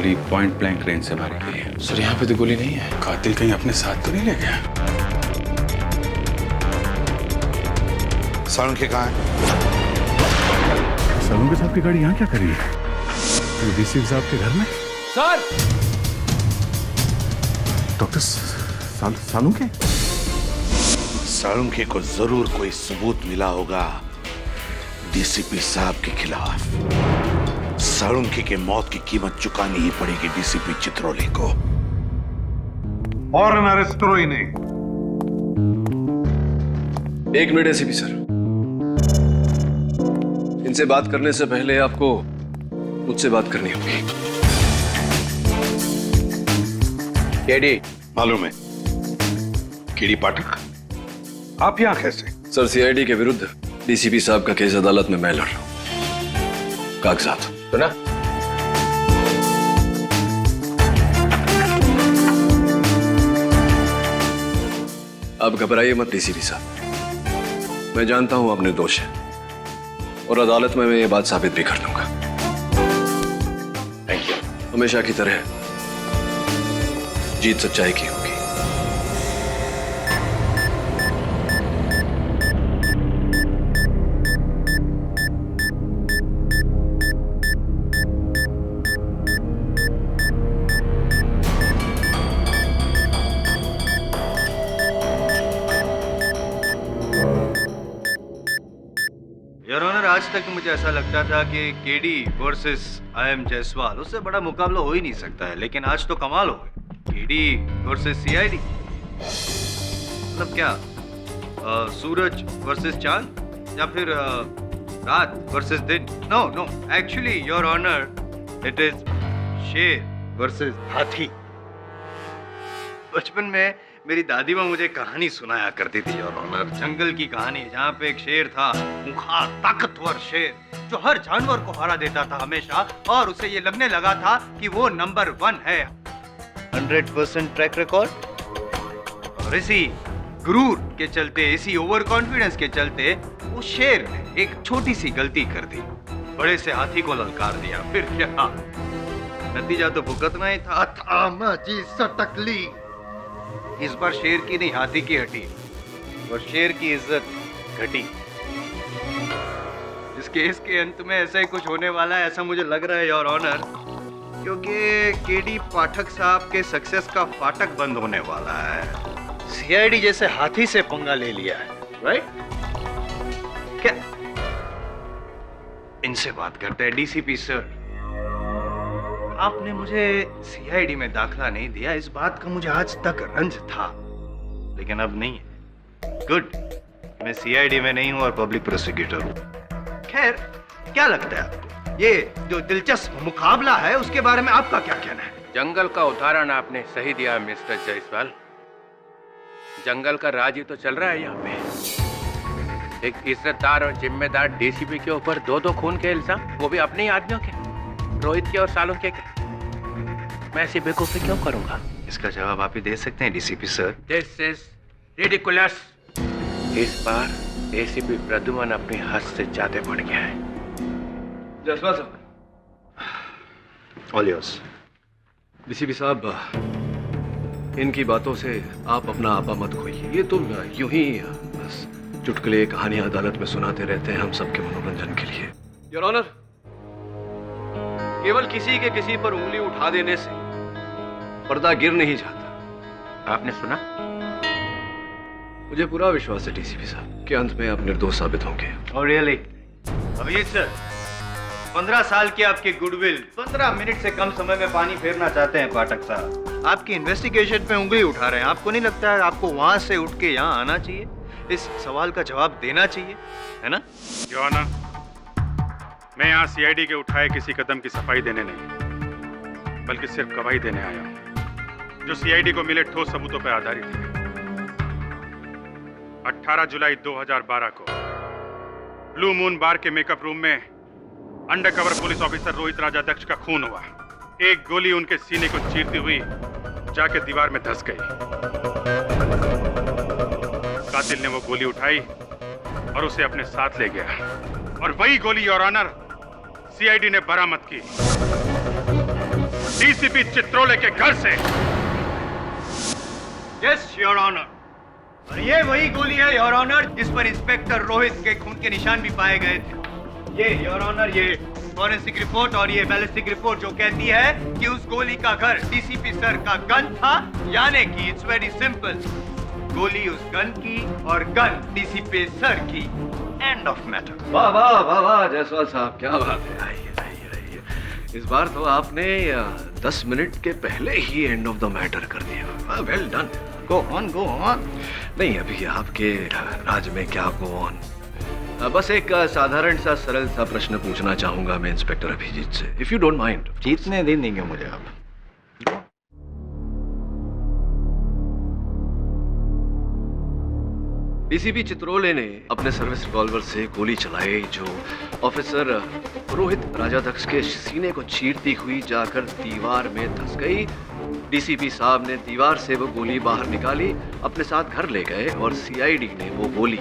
गोली point blank range से मारी गई है। सर यहाँ पे तो गोली नहीं है। कातिल कहीं अपने साथ तो नहीं ले गया? सालुंखे कहाँ है? सालुंखे साहब की गाड़ी यहाँ क्या करी है? डीसी साहब के घर में? सर! डॉक्टर सालुंखे? सालुंखे को जरूर कोई सबूत मिला होगा डीसीपी साहब के खिलाफ। सालुंखे के मौत की कीमत चुकानी ही पड़ेगी डीसीपी चित्रोले को। फौरन अरेस्ट करो इन्हें। एक मिनट एसीपी सर, इनसे बात करने से पहले आपको मुझसे बात करनी होगी। केडी मालूम है? केडी पाठक, आप यहां कैसे? सर, सीआईडी के विरुद्ध डीसीपी साहब का केस अदालत में मैं लड़ रहा हूं। कागजात सुना? आप घबराइए मत डीसीपी साहब, मैं जानता हूं आपने दोष है और अदालत में मैं ये बात साबित भी कर दूंगा। Thank you. हमेशा की तरह जीत सच्चाई की होगी। योर ऑनर, आज तक मुझे ऐसा लगता था कि केडी वर्सेस आई.एम. जायसवाल, उससे बड़ा मुकाबला हो ही नहीं सकता है, लेकिन आज तो कमाल हो गई। केडी वर्सेस सीआईडी, मतलब क्या? सूरज वर्सेस चांद या फिर रात वर्सेस दिन? No no, actually your honour, it is शेर वर्सेस हाथी। बचपन में मेरी दादी माँ मुझे कहानी सुनाया करती थी योर ऑनर, जंगल की कहानी, जहाँ पे एक शेर था, खूंखार ताकतवर शेर, जो हर जानवर को हरा देता था हमेशा, और उसे ये लगने लगा था कि वो नंबर 1 है। 100% ट्रैक रिकॉर्ड। और इसी गुरूर के चलते, इसी ओवर कॉन्फिडेंस के चलते उस शेर ने एक छोटी सी गलती कर दी, बड़े से हाथी को ललकार दिया। फिर क्या, नतीजा तो भुगतना ही था। थामा जी सटकली। इस बार शेर की नहीं, हाथी की हटी और शेर की इज्जत घटी। इस केस के अंत में ऐसा ही कुछ होने वाला है, ऐसा मुझे लग रहा है योर ऑनर, क्योंकि केडी पाठक साहब के सक्सेस का फाटक बंद होने वाला है। सीआईडी जैसे हाथी से पंगा ले लिया है, राइट? क्या? इनसे बात करते हैं। डीसीपी सर, आपने मुझे सीआईडी में दाखला नहीं दिया, इस बात का मुझे आज तक रंज था, लेकिन अब नहीं है। गुड, मैं सीआईडी में नहीं हूं और पब्लिक प्रोसिक्यूटर हूं। खैर, क्या लगता है आपको, ये जो दिलचस्प मुकाबला है उसके बारे में आपका क्या कहना है? जंगल का उदाहरण आपने सही दिया मिस्टर जायसवाल। जंगल का राज ही तो चल रहा है यहाँ पे। एक इज्जतदार और जिम्मेदार डीसीपी के ऊपर 2-2 खून के इल्जाम, वो भी अपने ही आदमियों के, रोहित के और सालुंखे के। मैं ऐसी बेवकूफी क्यों करूंगा? इसका जवाब आप ही दे सकते हैं DCP sir. This is ridiculous. इस बार एसीपी प्रद्युमन अपनी हद से ज्यादा बढ़ गया है। जायसवाल साहब, ऑल योर्स। डीसीपी साहब, इनकी बातों से आप अपना आपा मत खोइए। ये तो यूं ही बस चुटकुले कहानियां अदालत में सुनाते रहते हैं हम सबके मनोरंजन के लिए। योर ऑनर, केवल किसी के किसी पर उंगली उठा देने से पर्दा गिर नहीं जाता। आपने सुना? मुझे पूरा विश्वास है डीसीपी साहब कि अंत में आप निर्दोष साबित होंगे। और रियली अभिजीत सर, 15 साल की आपकी गुडविल 15 मिनट से कम समय में पानी फेरना चाहते हैं पाठक साहब। आपकी इन्वेस्टिगेशन पे उंगली उठा रहे हैं। आपको नहीं लगता है आपको वहां से उठ के यहाँ आना चाहिए, इस सवाल का जवाब देना चाहिए, है ना? योर ऑनर, मैं यहाँ सीआईडी के उठाए किसी कदम की सफाई देने नहीं, बल्कि सिर्फ गवाही देने आया हूँ, जो सीआईडी को मिले ठोस सबूतों पर आधारित है। 18 जुलाई 2012 को ब्लू मून बार के मेकअप रूम में undercover police officer Rohit Rajadhyaksha का खून हुआ। एक गोली उनके सीने को चीरती हुई जाके दीवार में धंस गई। कातिल ने वो गोली उठाई और उसे अपने साथ ले गया, और वही गोली योर ऑनर सीआईडी ने बरामद की। डीसीपी चित्रोले के घर से। Yes your honour. और ये वही गोली है योर ऑनर जिस पर इंस्पेक्टर रोहित के खून के निशान भी पाए गए थे। ये योर ऑनर, ये फॉरेंसिक रिपोर्ट और ये बैलिस्टिक रिपोर्ट जो कहती है कि उस गोली का घर डीसीपी सर का गन था, यानी कि इट्स वेरी सिंपल, गोली उस गन की और गन डीसीपी सर की। End of matter. वाह वाह वाह वाह जायसवाल साहब, क्या बात है। आइए आइए आइए, इस बार तो आपने 10 मिनट के पहले ही एंड ऑफ द मैटर कर दिया। Well done. Go on go on. नहीं, अभी आपके राज में क्या गो ऑन। बस एक साधारण सा सरल सा प्रश्न पूछना चाहूंगा मैं इंस्पेक्टर अभिजीत से, इफ यू डोंट माइंड। जीतने दिन देंगे मुझे आप। डीसीपी चित्रोले ने अपने सर्विस रिवॉल्वर से गोली चलाई जो ऑफिसर रोहित राजाध्यक्ष के सीने को चीरती हुई जाकर दीवार में धंस गई। डीसीपी साहब ने दीवार से वो गोली बाहर निकाली, अपने साथ घर ले गए और सीआईडी ने वो गोली,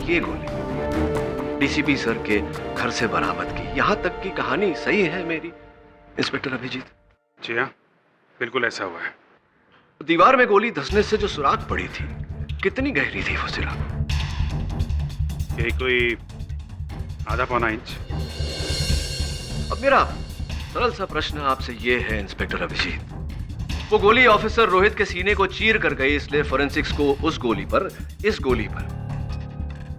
ये गोली डीसीपी सर के घर से बरामद की। यहाँ तक की कहानी सही है मेरी इंस्पेक्टर अभिजीत? जी हाँ, बिल्कुल ऐसा हुआ है। दीवार में गोली धंसने से जो सुराख पड़ी थी, कितनी गहरी थी वो सुराख? यही कोई आधा पौना इंच। अब मेरा सरल सा प्रश्न आपसे ये है इंस्पेक्टर अभिजीत, वो गोली ऑफिसर रोहित के सीने को चीर कर गई, इसलिए फोरेंसिक्स को उस गोली पर, इस गोली पर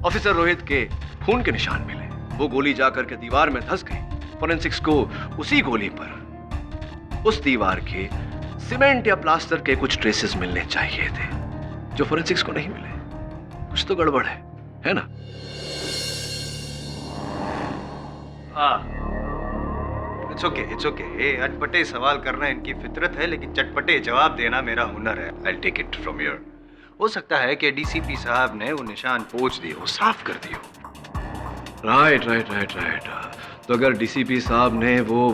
ऑफिसर रोहित के खून के निशान मिले। वो गोली जाकर के दीवार में धंस गई। फोरेंसिक्स को उसी गोली पर उस दीवार के सीमेंट या प्लास्टर के कुछ ट्रेसेस मिलने चाहिए थे जो फोरेंसिक्स को नहीं मिले। कुछ तो गड़बड़ है ना? It's okay. अटपटे सवाल करना इनकी फितरत है, लेकिन चटपटे जवाब देना मेरा हुनर है। I'll take it from here. हो सकता है कि डीसीपी साहब ने वो निशान पोंछ दिए हो, साफ कर दिए हो। राइट। तो अगर डीसीपी साहब ने वो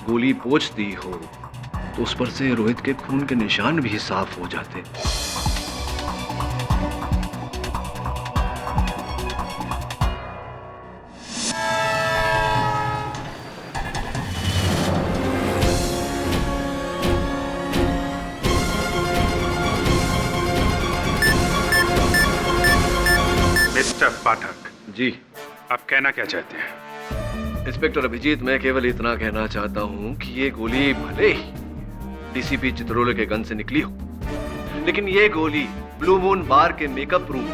गोली पोंछ दी हो तो उस पर से रोहित के खून के निशान भी साफ हो जाते। मिस्टर पाठक जी, आप कहना क्या चाहते हैं? इंस्पेक्टर अभिजीत, मैं केवल इतना कहना चाहता हूं कि ये गोली भले ही डीसीपी चित्रोले के गन से निकली हो, लेकिन ये गोली ब्लू मून बार के मेकअप रूम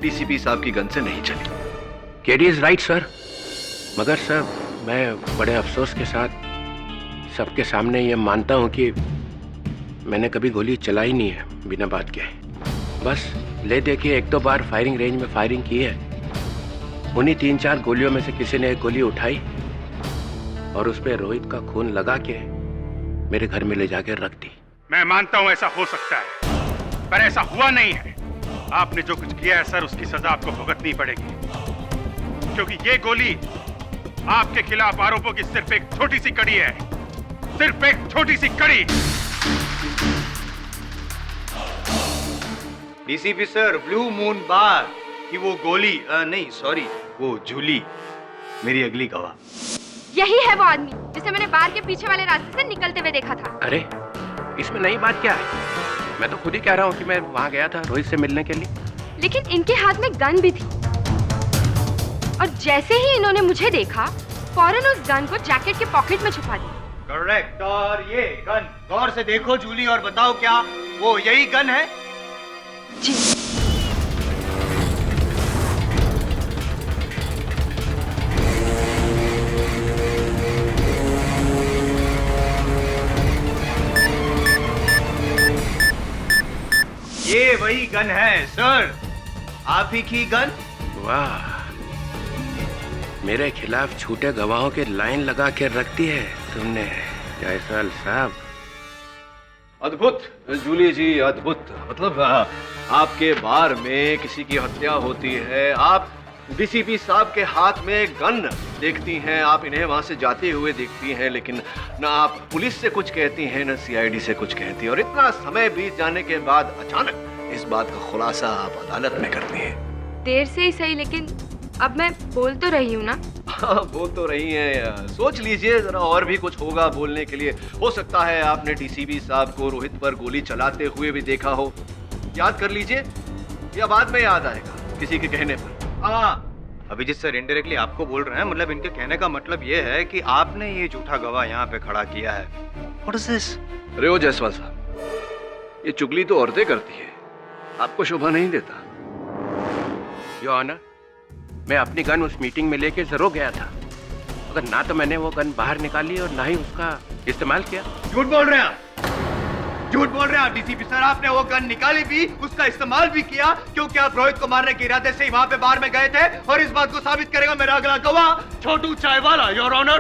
डीसीपी साहब की गन से नहीं चली। केडी इज राइट सर, मगर सर मैं बड़े अफसोस के साथ सबके सामने ये मानता हूँ कि मैंने कभी गोली चलाई नहीं है बिना बात के। बस ले दे के एक दो बार फायरिंग रेंज में फायरिंग की है। उन्हीं 3-4 गोलियों में से किसी ने एक गोली उठाई और उस पर रोहित का खून लगा के मेरे घर में ले जाकर रख दी। मैं मानता हूं ऐसा हो सकता है, पर ऐसा हुआ नहीं है। आपने जो कुछ किया है सर, उसकी सजा आपको भुगतनी पड़ेगी, क्योंकि ये गोली आपके खिलाफ आरोपों की सिर्फ एक छोटी सी कड़ी है, सिर्फ एक छोटी सी कड़ी। डीसीपी सर, ब्लू मून बार की वो गोली नहीं सॉरी, वो झूली मेरी अगली गवाह। यही है वो आदमी जिसे मैंने बार के पीछे वाले रास्ते से निकलते हुए देखा था। अरे इसमें नई बात क्या है? मैं तो खुद ही कह रहा हूँ कि मैं वहाँ गया था रोहित से मिलने के लिए। लेकिन इनके हाथ में गन भी थी और जैसे ही इन्होंने मुझे देखा फौरन उस गन को जैकेट के पॉकेट में छुपा दिया। करेक्ट। और ये गन गौर से देखो जूली और बताओ क्या वो यही गन है? जी। ये वही गन है सर, आप ही की गन। वाह, मेरे खिलाफ झूठे गवाहों की लाइन लगा के रख दी है तुमने जायसवाल साहब। अद्भुत जूली जी, अद्भुत। मतलब आपके बार में किसी की हत्या होती है, आप डीसीपी साहब के हाथ में गन देखती हैं, आप इन्हें वहां से जाते हुए देखती हैं, लेकिन ना आप पुलिस से कुछ कहती हैं ना सीआईडी से कुछ कहती हैं, और इतना समय बीत जाने के बाद अचानक इस बात का खुलासा आप अदालत में करती हैं। देर से ही सही, लेकिन अब मैं बोल तो रही हूँ ना। हाँ बोल तो रही हैं। सोच लीजिए जरा, और भी कुछ होगा बोलने के लिए। हो सकता है आपने डीसीपी साहब को रोहित पर गोली चलाते हुए भी देखा हो। याद कर लीजिए, या बाद में याद आएगा किसी के कहने पर। हाँ, अभिजीत सर इनडायरेक्टली आपको बोल रहे हैं, मतलब इनके कहने का मतलब ये है कि आपने ये झूठा गवाह यहाँ पे खड़ा किया है। What is this? अरे ओ जायसवाल साहब, ये चुगली तो औरतें करती है, आपको शोभा नहीं देता। योर ऑनर, मैं अपनी गन उस मीटिंग में लेके जरूर गया था, मगर ना तो मैंने वो गन बाहर निकाली और ना ही उसका इस्तेमाल किया। झूठ बोल रहे हैं आप, झूठ बोल रहे हैं आप डीसीपी सर। आपने वो गन निकाली भी, उसका इस्तेमाल भी किया, क्योंकि आप रोहित को मारने के इरादे से ही वहां पे बार में गए थे, और इस बात को साबित करेगा मेरा अगला गवाह छोटू चाय वाला, योर ऑनर।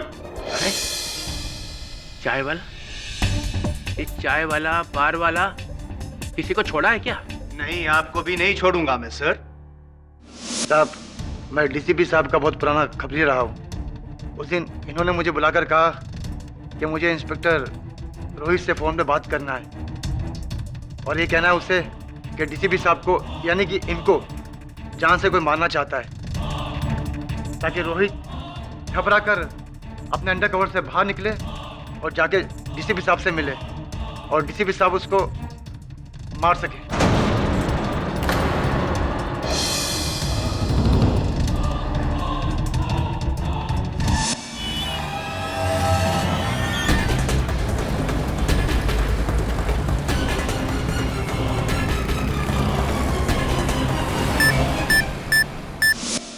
अरे चाय वाला, इस चाय वाला बार वाला किसी को छोड़ा है क्या? नहीं, आपको भी नहीं छोड़ूंगा मैं सर। साहब, मैं डीसीपी साहब का बहुत पुराना खबरी रहा हूँ। उस दिन इन्होंने मुझे बुलाकर कहा कि मुझे इंस्पेक्टर रोहित से फोन पे बात करना है, और ये कहना है उससे कि डीसीपी साहब को, यानी कि इनको जान से कोई मारना चाहता है, ताकि रोहित घबरा कर अपने अंडर कवर से बाहर निकले और जाके डीसीपी साहब से मिले, और डीसीपी साहब उसको मार सके।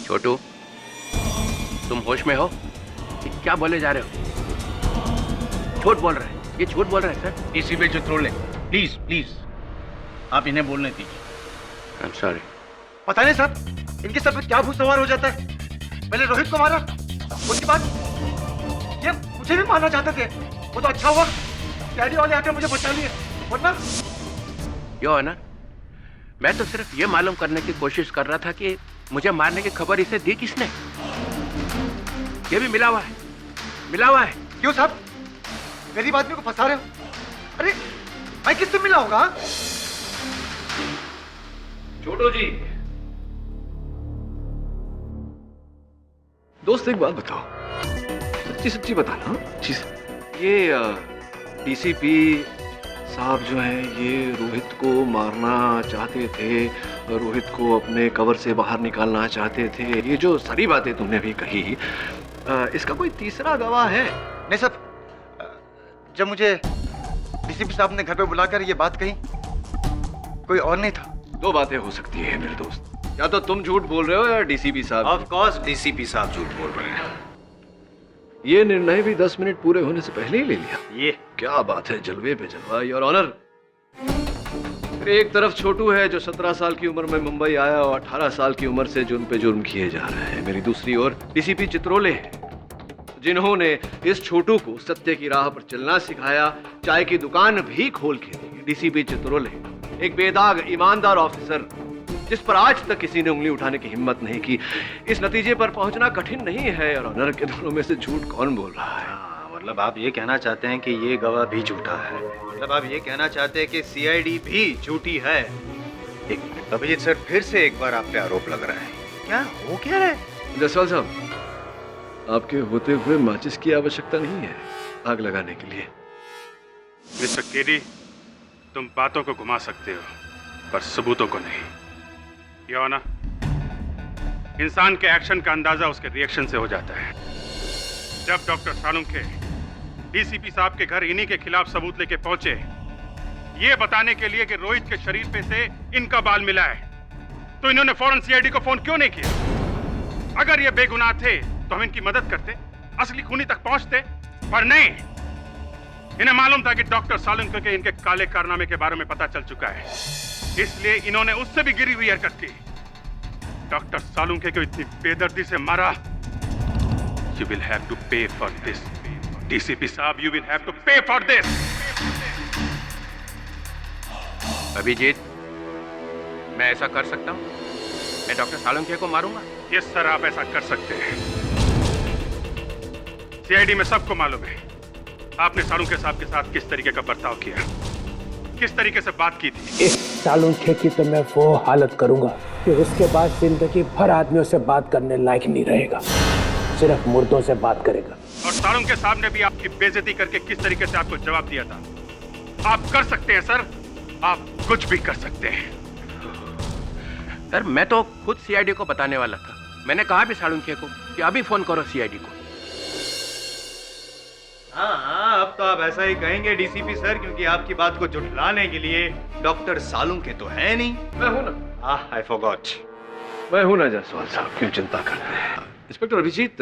छोटू, तुम होश में हो? ये क्या बोले जा रहे हो? झूठ बोल रहे हैं, ये झूठ बोल रहे हैं sir. DCP Chitrole, please please आप इन्हें बोलने दीजिए। आई एम सॉरी। पता नहीं साहब, इनके सर पे क्या भूत सवार हो जाता है। पहले रोहित को मारा, उसके बाद ये मुझे भी मारना चाहते थे। वो तो अच्छा हुआ डैडी वाले आकर मुझे बचा लिए, वरना। योर ऑनर, मैं तो सिर्फ ये मालूम करने की कोशिश कर रहा था कि मुझे मारने की खबर इसे दी किसने। ये भी मिला हुआ है, मिला हुआ है। क्यों साहब, गरीब आदमी को फंसा रहे हो? अरे मैं किससे मिला होगा? छोटू जी, दोस्त एक बात बताओ, सच्ची सच्ची बताना। ये डीसीपी साहब जो हैं, ये रोहित को मारना चाहते थे, रोहित को अपने कवर से बाहर निकालना चाहते थे। ये जो सारी बातें तुमने भी कही, इसका कोई तीसरा गवाह है? नहीं सर, जब मुझे डीसीपी साहब ने घर पे बुलाकर ये बात कही, कोई और नहीं था। दो बातें हो सकती है मेरे दोस्त, या तो तुम झूठ बोल रहे हो या डीसीपी साहब। ऑफ कोर्स डीसीपी साहब झूठ बोल रहे हैं। ये निर्णय भी 10 मिनट पूरे होने से पहले ही ले लिया। ये क्या बात है, जलवे पे जलवा, योर ऑनर। एक तरफ छोटू है जो 17 साल की उम्र में मुंबई आया और 18 साल की उम्र से जुर्म पे जुर्म किए जा रहे हैं। मेरी दूसरी ओर डीसीपी चित्रोले है, जिन्होंने इस छोटू को सत्य की राह पर चलना सिखाया, चाय की दुकान भी खोल के दी। डीसीपी चित्रोले एक बेदाग ईमानदार ऑफिसर, जिस पर आज तक किसी ने उंगली उठाने की हिम्मत नहीं की। इस नतीजे पर पहुंचना कठिन नहीं है, और ऑनर के दोनों में से झूठ कौन बोल रहा है? मतलब आप ये कहना चाहते हैं कि ये गवाह भी झूठा है? मतलब आप ये कहना चाहते हैं कि सीआईडी भी झूठी है? एक मिनट अभिजीत सर, फिर से एक बार आप पे आरोप लग रहा है। क्या हो क्या रहा है? जायसवाल साहब, आपके होते हुए माचिस की आवश्यकता नहीं है आग लगाने के लिए। मिस्टर केडी, तुम बातों को घुमा सकते हो पर सबूतों को नहीं। ये ना, इंसान के एक्शन का अंदाजा उसके रिएक्शन से हो जाता है। जब डॉक्टर सालुंखे डीसीपी साहब के घर इन्हीं के खिलाफ सबूत लेके पहुंचे, ये बताने के लिए कि रोहित के शरीर पे से इनका बाल मिला है, तो इन्होंने फौरन सीआईडी को फोन क्यों नहीं किया? अगर ये बेगुनाह थे तो हम इनकी मदद करते, असली खूनी तक पहुंचते, पर नहीं। इन्हें मालूम था कि डॉक्टर सालुंखे के इनके काले कारनामे के बारे में पता चल चुका है, इसलिए इन्होंने उससे भी गिरी हुई हरकत की। डॉक्टर सालुंखे को इतनी बेदर्दी से मारा। You will have to pay for this. DCP साहब, you will have to pay for this. Abhijit, मैं ऐसा कर सकता हूँ? मैं डॉक्टर सालुंखे को मारूंगा? यस सर, आप ऐसा कर सकते हैं। सीआईडी में सबको मालूम है आपने सालुंखे साहब के साथ किस तरीके का बर्ताव किया, किस तरीके से बात की थी। इस सालुंखे की तो मैं वो हालत करूंगा कि उसके बाद जिंदगी भर आदमियों से बात करने लायक नहीं रहेगा। सिर्फ मुर्दों से बात करेगा। और सारुंग के साहब ने भी आपकी बेइज्जती करके किस तरीके से आपको जवाब दिया था। आप कर सकते हैं सर, आप कुछ भी कर सकते हैं। सर मैं तो खुद सीआईडी को बताने वाला था। मैंने कहा भी सालुंखे को कि अभी फोन करो सीआईडी को। हाँ, अब तो आप ऐसा ही कहेंगे डीसीपी सर, क्योंकि आपकी बात को झुठलाने के लिए डॉक्टर सालुंखे तो है नहीं। मैं हूं ना। I forgot. मैं हूं ना जायसवाल साहब, क्यों चिंता करते हैं। इंस्पेक्टर अभिजीत,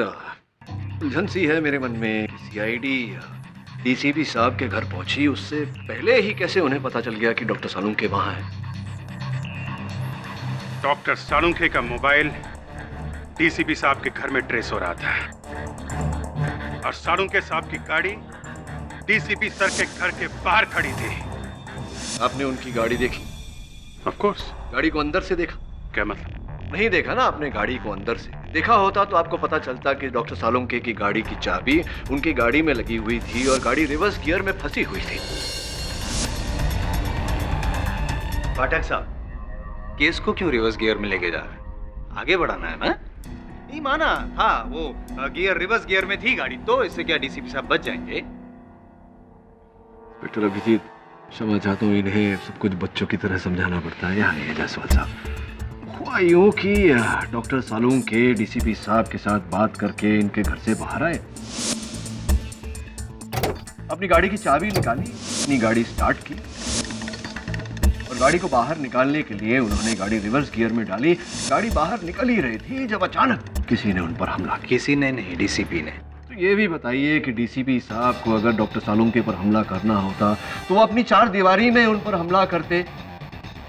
उलझन सी है मेरे मन में। सीआईडी डीसीपी साहब के घर पहुंची, उससे पहले ही कैसे उन्हें पता चल गया कि डॉक्टर सालुंखे वहां है? डॉक्टर सालुंखे का मोबाइल डीसीपी साहब के घर में ट्रेस हो रहा था और सालुंखे साहब की गाड़ी डीसीपी सर के घर के बाहर खड़ी थी। आपने उनकी गाड़ी देखी? Of course. गाड़ी को अंदर से देखा? क्या मतलब? नहीं देखा ना आपने गाड़ी को अंदर से। देखा होता तो आपको पता चलता कि डॉक्टर सालुंखे की गाड़ी की चाबी उनकी गाड़ी में लगी हुई थी और गाड़ी रिवर्स गियर में फंसी हुई थी। पाठक साहब, केस को क्यों रिवर्स गियर में लेके जा रहे हैं? आगे बढ़ाना है ना? नहीं माना था वो गियर रिवर्स गियर में थी गाड़ी, तो इससे क्या डीसीपी साहब बच जाएंगे? इंस्पेक्टर अभिजीत, क्षमा चाहता हूँ, इन्हें सब कुछ बच्चों की तरह समझाना पड़ता है। यहाँ नहीं है जायसवाल साहब। हुआ यूं कि डॉक्टर सालुंखे डीसीपी साहब के साथ बात करके इनके घर से बाहर आए, अपनी गाड़ी की चाबी निकाली, अपनी गाड़ी स्टार्ट की और गाड़ी को बाहर निकालने के लिए उन्होंने गाड़ी रिवर्स गियर में डाली। गाड़ी बाहर निकल ही रही थी जब अचानक किसी ने उन पर हमला किया। किसी ने नहीं, डीसीपी ने। तो ये भी बताइए कि डीसीपी साहब को अगर डॉक्टर सालुंखे पर हमला करना होता तो वो अपनी चार दीवारी में उन पर हमला करते,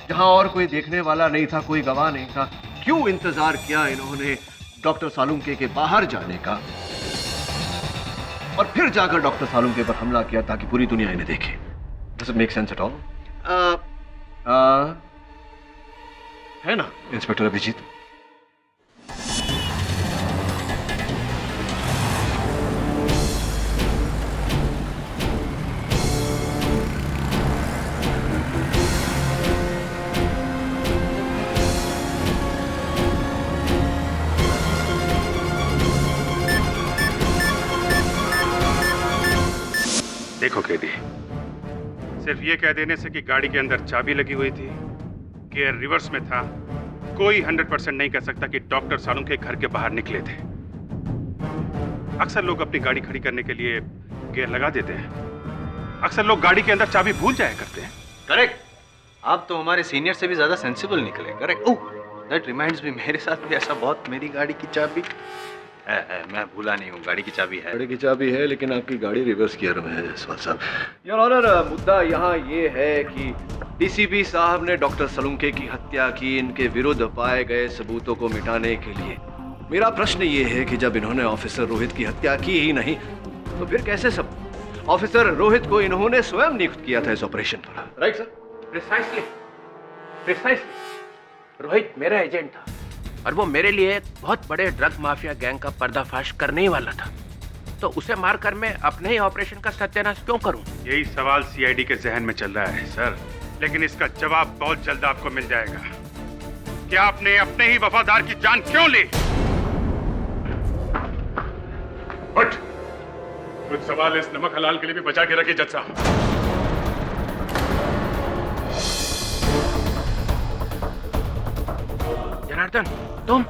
जहां और कोई देखने वाला नहीं था, कोई गवाह नहीं था। क्यों इंतजार किया इन्होंने डॉक्टर सालुंखे के बाहर जाने का और फिर जाकर डॉक्टर सालुंखे पर हमला किया ताकि पूरी दुनिया इन्हें देखे? Does it make sense at all? है ना इंस्पेक्टर अभिजीत? देखो केदी, सिर्फ ये कह देने से कि गाड़ी के अंदर चाबी लगी हुई थी, गियर रिवर्स में था, कोई 100% नहीं कह सकता कि डॉक्टर सालुंखे घर के बाहर निकले थे। अक्सर लोग अपनी गाड़ी खड़ी करने के लिए गियर लगा देते हैं, अक्सर लोग गाड़ी के अंदर चाबी भूल जाया करते हैं। करेक्ट। आप तो हमारे सीनियर से भी ज्यादा सेंसिबल निकले। Correct. Oh, that reminds me, मेरे साथ भी ऐसा बहुत, मेरी गाड़ी की चाबी है, मैं भूला नहीं हूँ, गाड़ी की चाबी है। गाड़ी की चाबी है, लेकिन आपकी गाड़ी रिवर्स गियर में है जायसवाल साहब। योर ऑनर, मुद्दा यहाँ ये है कि डीसीपी साहब ने डॉक्टर सालुंखे की हत्या की इनके विरुद्ध पाए गए सबूतों को मिटाने के लिए। मेरा प्रश्न ये है कि जब इन्होंने ऑफिसर रोहित की हत्या की ही नहीं तो फिर कैसे सब ऑफिसर रोहित को इन्होंने स्वयं नियुक्त किया था इस ऑपरेशन पर? Right sir? प्रिसाइसली रोहित मेरा एजेंट था और वो मेरे लिए एक बहुत बड़े ड्रग माफिया गैंग का पर्दाफाश करने ही वाला था, तो उसे मारकर मैं अपने ही ऑपरेशन का सत्यानाश क्यों करूं? यही सवाल सीआईडी के जहन में चल रहा है सर, लेकिन इसका जवाब बहुत जल्द आपको मिल जाएगा। क्या आपने अपने ही वफादार की जान क्यों ली? बट कुछ सवाल इस नमक हलाल के लिए भी बचा के रखिए जज साहब। जनार्दन, तुम?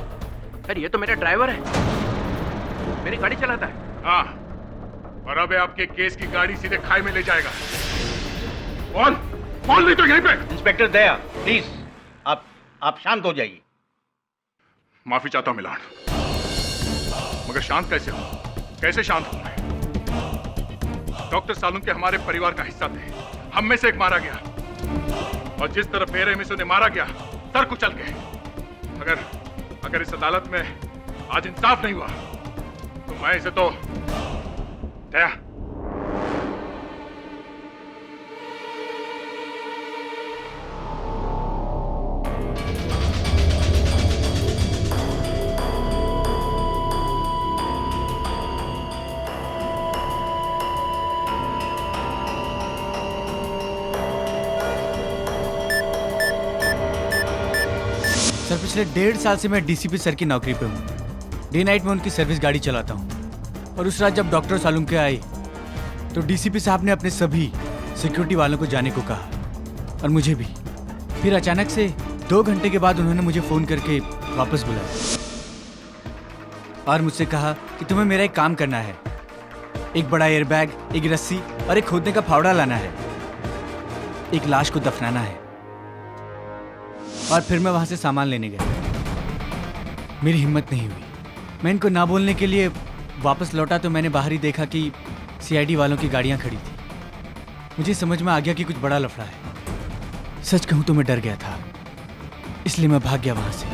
सर ये तो मेरा ड्राइवर है, मेरी गाड़ी चलाता है। हाँ, और अब आपके केस की गाड़ी सीधे खाई में ले जाएगा। कौन नहीं तो यहीं पे। इंस्पेक्टर दया, प्लीज आप शांत हो जाइए। माफी चाहता हूं मिलान, मगर शांत कैसे हो? कैसे शांत हूं मैं? डॉक्टर सालुंखे हमारे परिवार का हिस्सा थे, हम में से एक मारा गया और जिस तरह मेरे में से उन्हें मारा गया सर कुचल गए। अगर इस अदालत में आज इंसाफ नहीं हुआ तो मैं इसे तो दया। सर पिछले 1.5 साल से मैं डीसीपी सर की नौकरी पे हूँ। डे नाइट में उनकी सर्विस गाड़ी चलाता हूँ। और उस रात जब डॉक्टर सालुंके आए तो डीसीपी साहब ने अपने सभी सिक्योरिटी वालों को जाने को कहा और मुझे भी। फिर अचानक से 2 घंटे के बाद उन्होंने मुझे फ़ोन करके वापस बुलाया और मुझसे कहा कि तुम्हें मेरा एक काम करना है। एक बड़ा एयरबैग, एक रस्सी और एक खोदने का फावड़ा लाना है। एक लाश को दफनाना है। और फिर मैं वहां से सामान लेने गया। मेरी हिम्मत नहीं हुई। मैं इनको ना बोलने के लिए वापस लौटा तो मैंने बाहर ही देखा कि सीआईडी वालों की गाड़ियां खड़ी थी। मुझे समझ में आ गया कि कुछ बड़ा लफड़ा है। सच कहूं तो मैं डर गया था, इसलिए मैं भाग गया वहां से।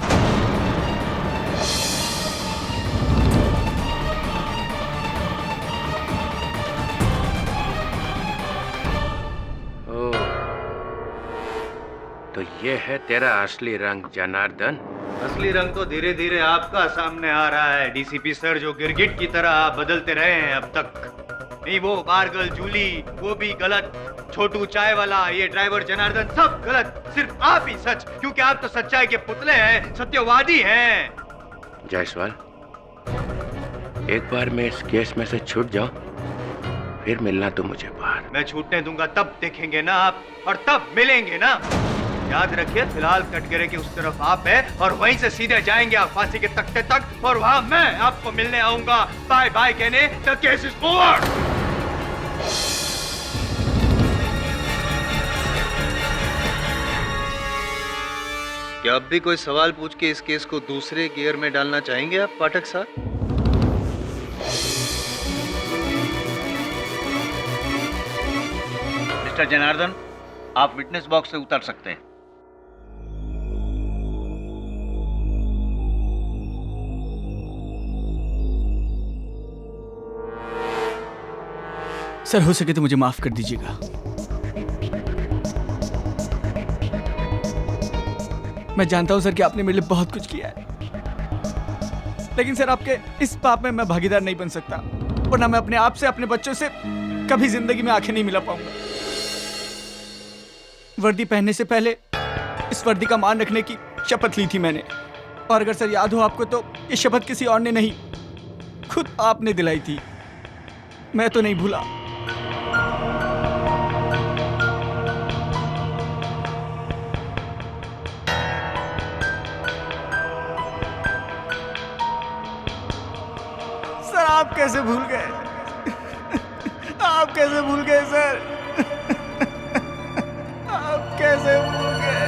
तो ये है तेरा असली रंग जनार्दन। असली रंग तो धीरे धीरे आपका सामने आ रहा है डीसीपी सर, जो गिरगिट की तरह आप बदलते रहे हैं अब तक। नहीं, वो बारगल जूली वो भी गलत, छोटू चाय वाला, ये ड्राइवर जनार्दन सब गलत, सिर्फ आप ही सच, क्योंकि आप तो सच्चाई के पुतले हैं, सत्यवादी हैं। जायसवाल, एक बार मैं इस केस में से छूट जाऊं, फिर मिलना तो मुझे बाहर। मैं छूटने दूंगा तब देखेंगे ना आप, और तब मिलेंगे ना। याद रखिए, फिलहाल कटघरे की उस तरफ आप है और वहीं से सीधे जाएंगे आप फांसी के तख्ते तक, और वहां मैं आपको मिलने आऊंगा बाय बाय कहने। The case is over. क्या अब भी कोई सवाल पूछ के इस केस को दूसरे गियर में डालना चाहेंगे आप पाठक साहब? मिस्टर जनार्दन, आप विटनेस बॉक्स से उतर सकते हैं। सर, हो सके तो मुझे माफ कर दीजिएगा। मैं जानता हूं सर कि आपने मेरे लिए बहुत कुछ किया है, लेकिन सर आपके इस पाप में मैं भागीदार नहीं बन सकता, वरना मैं अपने आप से, अपने बच्चों से कभी जिंदगी में आंखें नहीं मिला पाऊंगा। वर्दी पहनने से पहले इस वर्दी का मान रखने की शपथ ली थी मैंने, और अगर सर याद हो आपको तो ये शपथ किसी और ने नहीं, खुद आपने दिलाई थी। मैं तो नहीं भूला। सर आप कैसे भूल गए? आप कैसे भूल गए सर? आप कैसे भूल गए?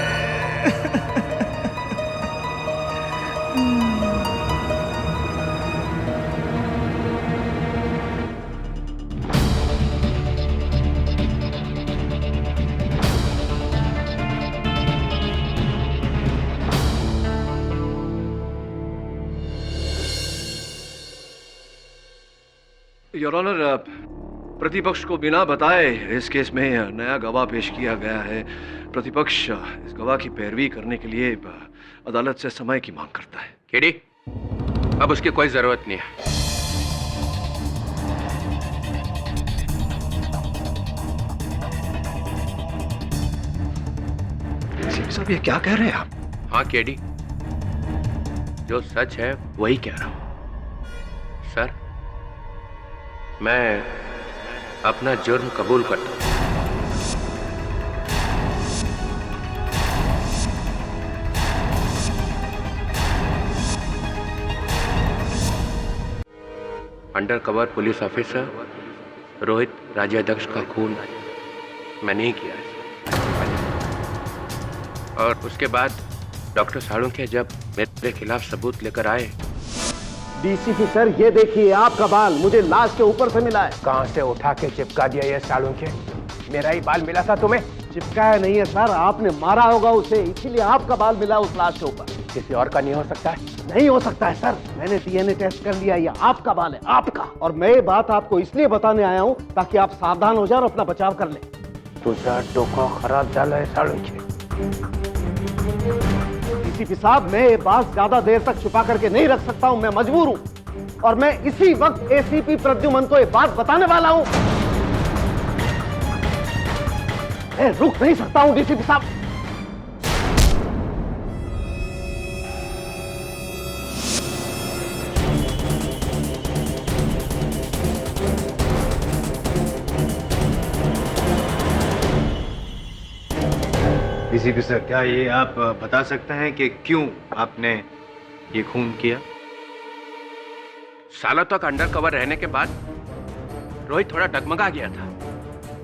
योर ऑनर, प्रतिपक्ष को बिना बताए इस केस में नया गवाह पेश किया गया है। प्रतिपक्ष इस गवाह की पैरवी करने के लिए अदालत से समय की मांग करता है। केडी, अब उसकी कोई जरूरत नहीं है। साहब, ये क्या कह रहे हैं आप? हाँ केडी, जो सच है वही कह रहा हूं। सर, मैं अपना जुर्म कबूल करता हूं। Under cover police officer Rohit Rajyadhyaksha का खून मैंने ही किया है। और उसके बाद डॉक्टर सालुंके जब मेरे खिलाफ सबूत लेकर आए। डीसीपी सर, ये देखिए आपका बाल मुझे लाश के ऊपर से मिला है। कहां से उठा के चिपका दिया ये सालुंके? मेरा ही बाल मिला था तुम्हें? चिपकाया नहीं है सर, आपने मारा होगा उसे, इसीलिए आपका बाल मिला उस लाश के ऊपर। किसी और का नहीं हो सकता है? नहीं हो सकता है सर, मैंने डीएनए टेस्ट कर लिया, ये आपका बाल है, आपका। और मैं ये बात आपको इसलिए बताने आया हूँ ताकि आप सावधान हो जाए और अपना बचाव कर ले। तुझा डोका खराब झाला है सालुंके। डीसीपी साहब, मैं ये बात ज्यादा देर तक छुपा करके नहीं रख सकता हूं, मैं मजबूर हूं, और मैं इसी वक्त एसीपी प्रद्युमन को ये बात बताने वाला हूं। मैं रुक नहीं सकता हूं डीसीपी साहब। डीसीपी सर, क्या ये आप बता सकते हैं कि क्यों आपने ये खून किया? सालों तक अंडर कवर रहने के बाद रोहित थोड़ा डगमगा गया था।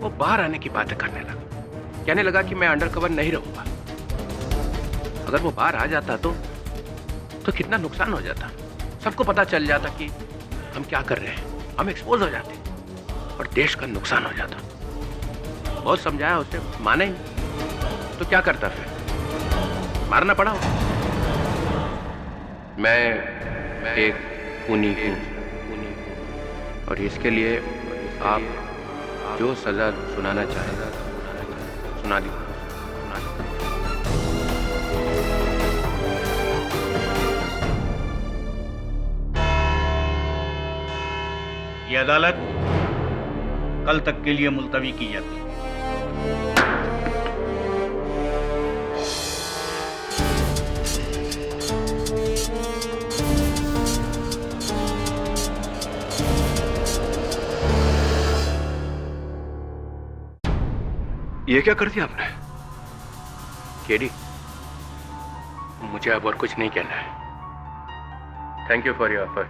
वो बाहर आने की बातें करने लगा, कहने लगा कि मैं अंडर कवर नहीं रहूंगा। अगर वो बाहर आ जाता तो कितना नुकसान हो जाता। सबको पता चल जाता कि हम क्या कर रहे हैं, हम एक्सपोज हो जाते और देश का नुकसान हो जाता। बहुत समझाया उसे, माने ही नहीं। तो क्या करता फिर? मारना पड़ा। मैं एक खूनी हूं और इसके लिए आप जो सजा सुनाना चाहें सुना दी। ये अदालत कल तक के लिए मुलतवी की जाती है। ये क्या कर दिया आपने? केडी, मुझे अब और कुछ नहीं कहना है। Thank you for your effort.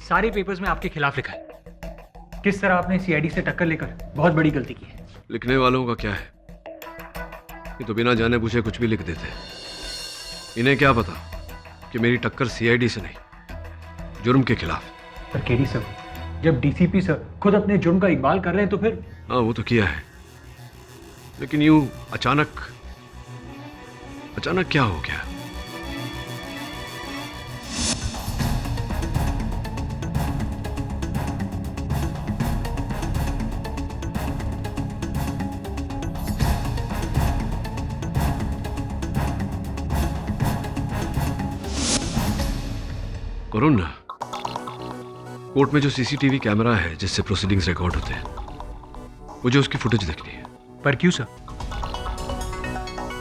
सारे पेपर्स में आपके खिलाफ लिखा है। किस तरह आपने सीआईडी से टक्कर लेकर बहुत बड़ी गलती की है। लिखने वालों का क्या है, ये तो बिना जाने पूछे कुछ भी लिख देते। इन्हें क्या पता कि मेरी टक्कर सीआईडी से नहीं, जुर्म के खिलाफ। पर केडी सर, जब डीसीपी सर खुद अपने जुर्म का इकबाल कर रहे हैं तो फिर? हाँ, वो तो किया है, लेकिन यूं अचानक क्या हो गया? करुण, कोर्ट में जो सीसीटीवी कैमरा है जिससे प्रोसीडिंग्स रिकॉर्ड होते हैं, मुझे उसकी फुटेज देखनी है। पर क्यों सर?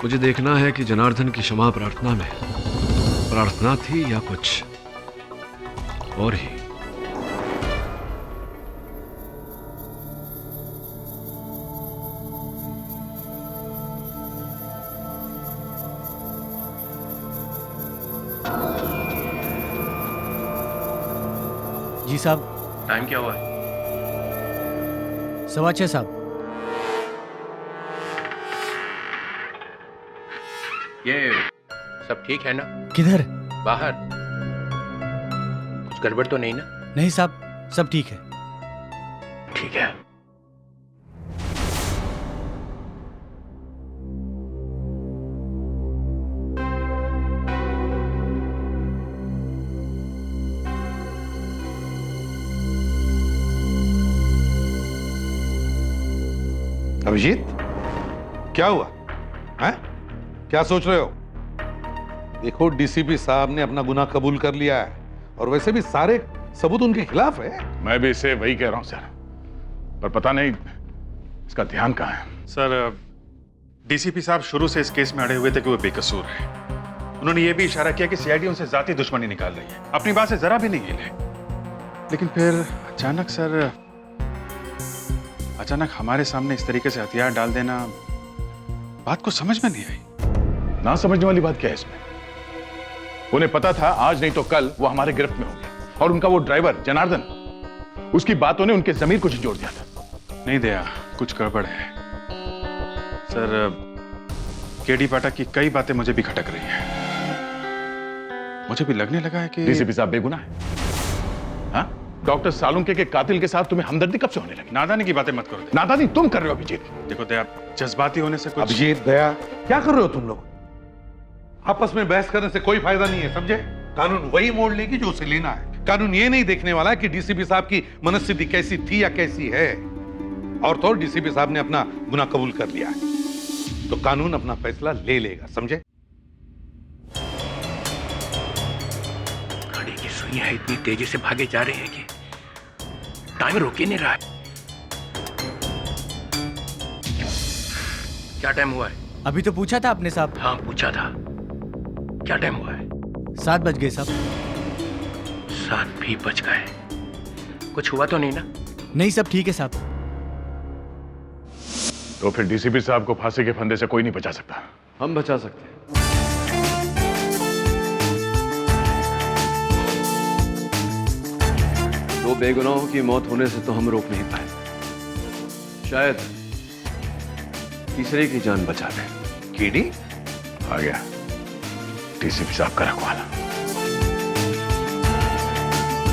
मुझे देखना है कि जनार्दन की क्षमा प्रार्थना में प्रार्थना थी या कुछ और ही। जी साहब। टाइम क्या हुआ है? 6:15 साहब। ये सब ठीक है ना? किधर? बाहर। कुछ गड़बड़ तो नहीं ना? नहीं साहब, सब ठीक है। ठीक है। अभिजीत, क्या हुआ है? क्या सोच रहे हो? देखो, डीसीपी साहब ने अपना गुनाह कबूल कर लिया है और वैसे भी सारे सबूत उनके खिलाफ है। मैं भी इसे वही कह रहा हूं सर, पर पता नहीं इसका ध्यान कहाँ है। सर, डीसीपी साहब शुरू से इस केस में अड़े हुए थे कि वो बेकसूर है। उन्होंने ये भी इशारा किया कि सीआईडी उनसे जाती दुश्मनी निकाल रही है, अपनी बात से जरा भी नहीं हिले। लेकिन फिर अचानक सर, अचानक हमारे सामने इस तरीके से हथियार डाल देना, बात को समझ में नहीं आई। ना समझने वाली बात क्या है इसमें? उन्हें पता था आज नहीं तो कल वो हमारे गिरफ्त में होंगे, और उनका वो ड्राइवर जनार्दन, उसकी बातों ने उनके जमीर को झिझोड़ दिया था। नहीं दया, कुछ गड़बड़ है सर। केडी पाठक की कई बातें मुझे भी खटक रही हैं। मुझे भी लगने लगा है कि डीसीपी साहब बेगुनाह है। हाँ? डॉक्टर सालुंके के कातिल के साथ तुम्हें हमदर्दी कब से होने लगी? नादानी की बातें मत करो। नादानी तुम कर रहे हो अभिजीत। देखो दया, जज्बाती होने से कुछ। अभिजीत, दया, क्या कर रहे हो तुम लोग? आपस में बहस करने से कोई फायदा नहीं है, समझे? कानून वही मोड़ लेगी जो उसे लेना है। कानून ये नहीं देखने वाला कि डीसीपी साहब की मनस्थिति कैसी थी या कैसी है। और तो डीसीपी साहब ने अपना गुनाह कबूल कर लिया है, तो कानून अपना फैसला ले लेगा, समझे? गाड़ी की सुइयां इतनी तेजी से भागे जा रही है कि टाइम रोक ही नहीं रहा है। क्या टाइम हुआ है? अभी तो पूछा था आपने साहब। हाँ, पूछा था। क्या टाइम हुआ है? 7 बज गए साहब। साथ भी बच गए। कुछ हुआ तो नहीं ना? नहीं, सब ठीक है साहब। तो फिर डीसीपी साहब को फांसी के फंदे से कोई नहीं बचा सकता। हम बचा सकते हैं। दो बेगुनाहों की मौत होने से तो हम रोक नहीं पाए, शायद तीसरे की जान बचा लें। कीड़ी आ गया डीसीपी साहब का रखवाला।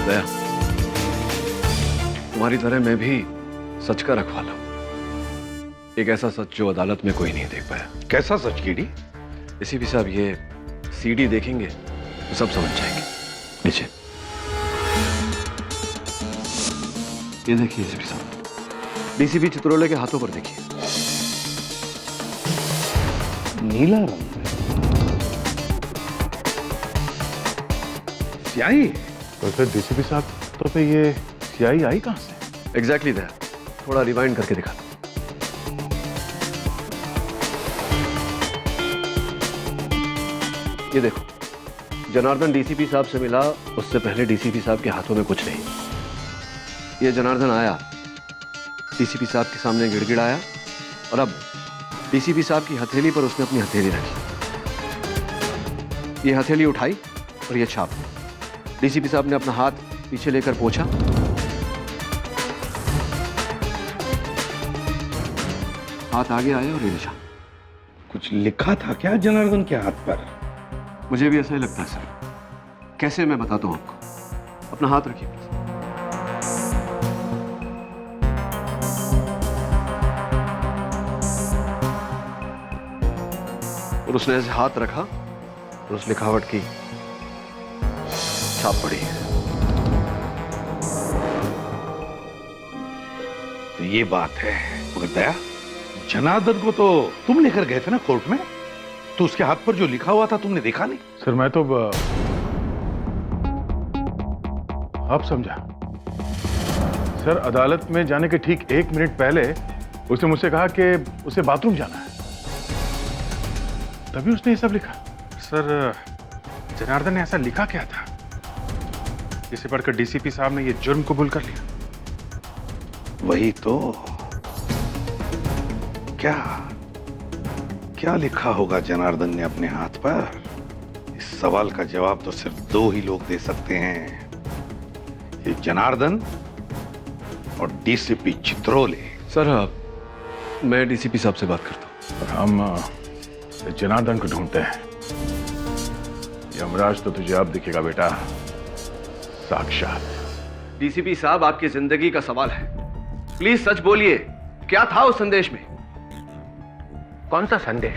दया, तुम्हारी तरह मैं भी सच का रखवाला हूं। एक ऐसा सच जो अदालत में कोई नहीं देख पाया। कैसा सच कीड़ी? डीसीपी साहब ये सीडी देखेंगे तो सब समझ जाएंगे। नीचे ये देखिए डीसीपी साहब, डीसीपी चित्रोले के हाथों पर देखिए। नीला रंग स्याही। तो फिर डीसीपी साहब तो फिर ये स्याही आई कहां से? Exactly that. थोड़ा रिवाइंड करके दिखा। ये देखो, जनार्दन डीसीपी साहब से मिला, उससे पहले डीसीपी साहब के हाथों में कुछ नहीं। ये जनार्दन आया, डीसीपी साहब के सामने गिड़गिड़ाया और अब डीसीपी साहब की हथेली पर उसने अपनी हथेली रखी। ये हथेली उठाई और ये छाप। डीसीपी साहब ने अपना हाथ पीछे लेकर पोंछा, हाथ आगे आया और ये निशान। कुछ लिखा था क्या जनार्दन के हाथ पर? मुझे भी ऐसा ही लगता है सर। कैसे, मैं बताता हूं आपको। अपना हाथ रखिए। और उसने ऐसे हाथ रखा और उस लिखावट की छाप पड़ी। तो ये बात है। मगर दया, जनार्दन को तो तुम लेकर गए थे ना कोर्ट में, तो उसके हाथ पर जो लिखा हुआ था तुमने देखा नहीं? सर मैं तो आप समझा। सर अदालत में जाने के ठीक 1 मिनट पहले उसने मुझसे कहा कि उसे बाथरूम जाना है, तभी उसने ये सब लिखा। सर जनार्दन ने ऐसा लिखा क्या था जिसे पढ़कर डीसीपी साहब ने ये जुर्म कबूल कर लिया? वही तो। क्या लिखा होगा जनार्दन ने अपने हाथ पर? इस सवाल का जवाब तो सिर्फ 2 ही लोग दे सकते हैं, ये जनार्दन और डीसीपी चित्रोले। सर मैं डीसीपी साहब से बात करता हूं। हम जनार्दन को ढूंढते हैं। यमराज तो तुझे अब दिखेगा बेटा, साक्षात। डीसीपी साहब, आपकी जिंदगी का सवाल है, प्लीज सच बोलिए, क्या था उस संदेश में? कौन सा संदेश?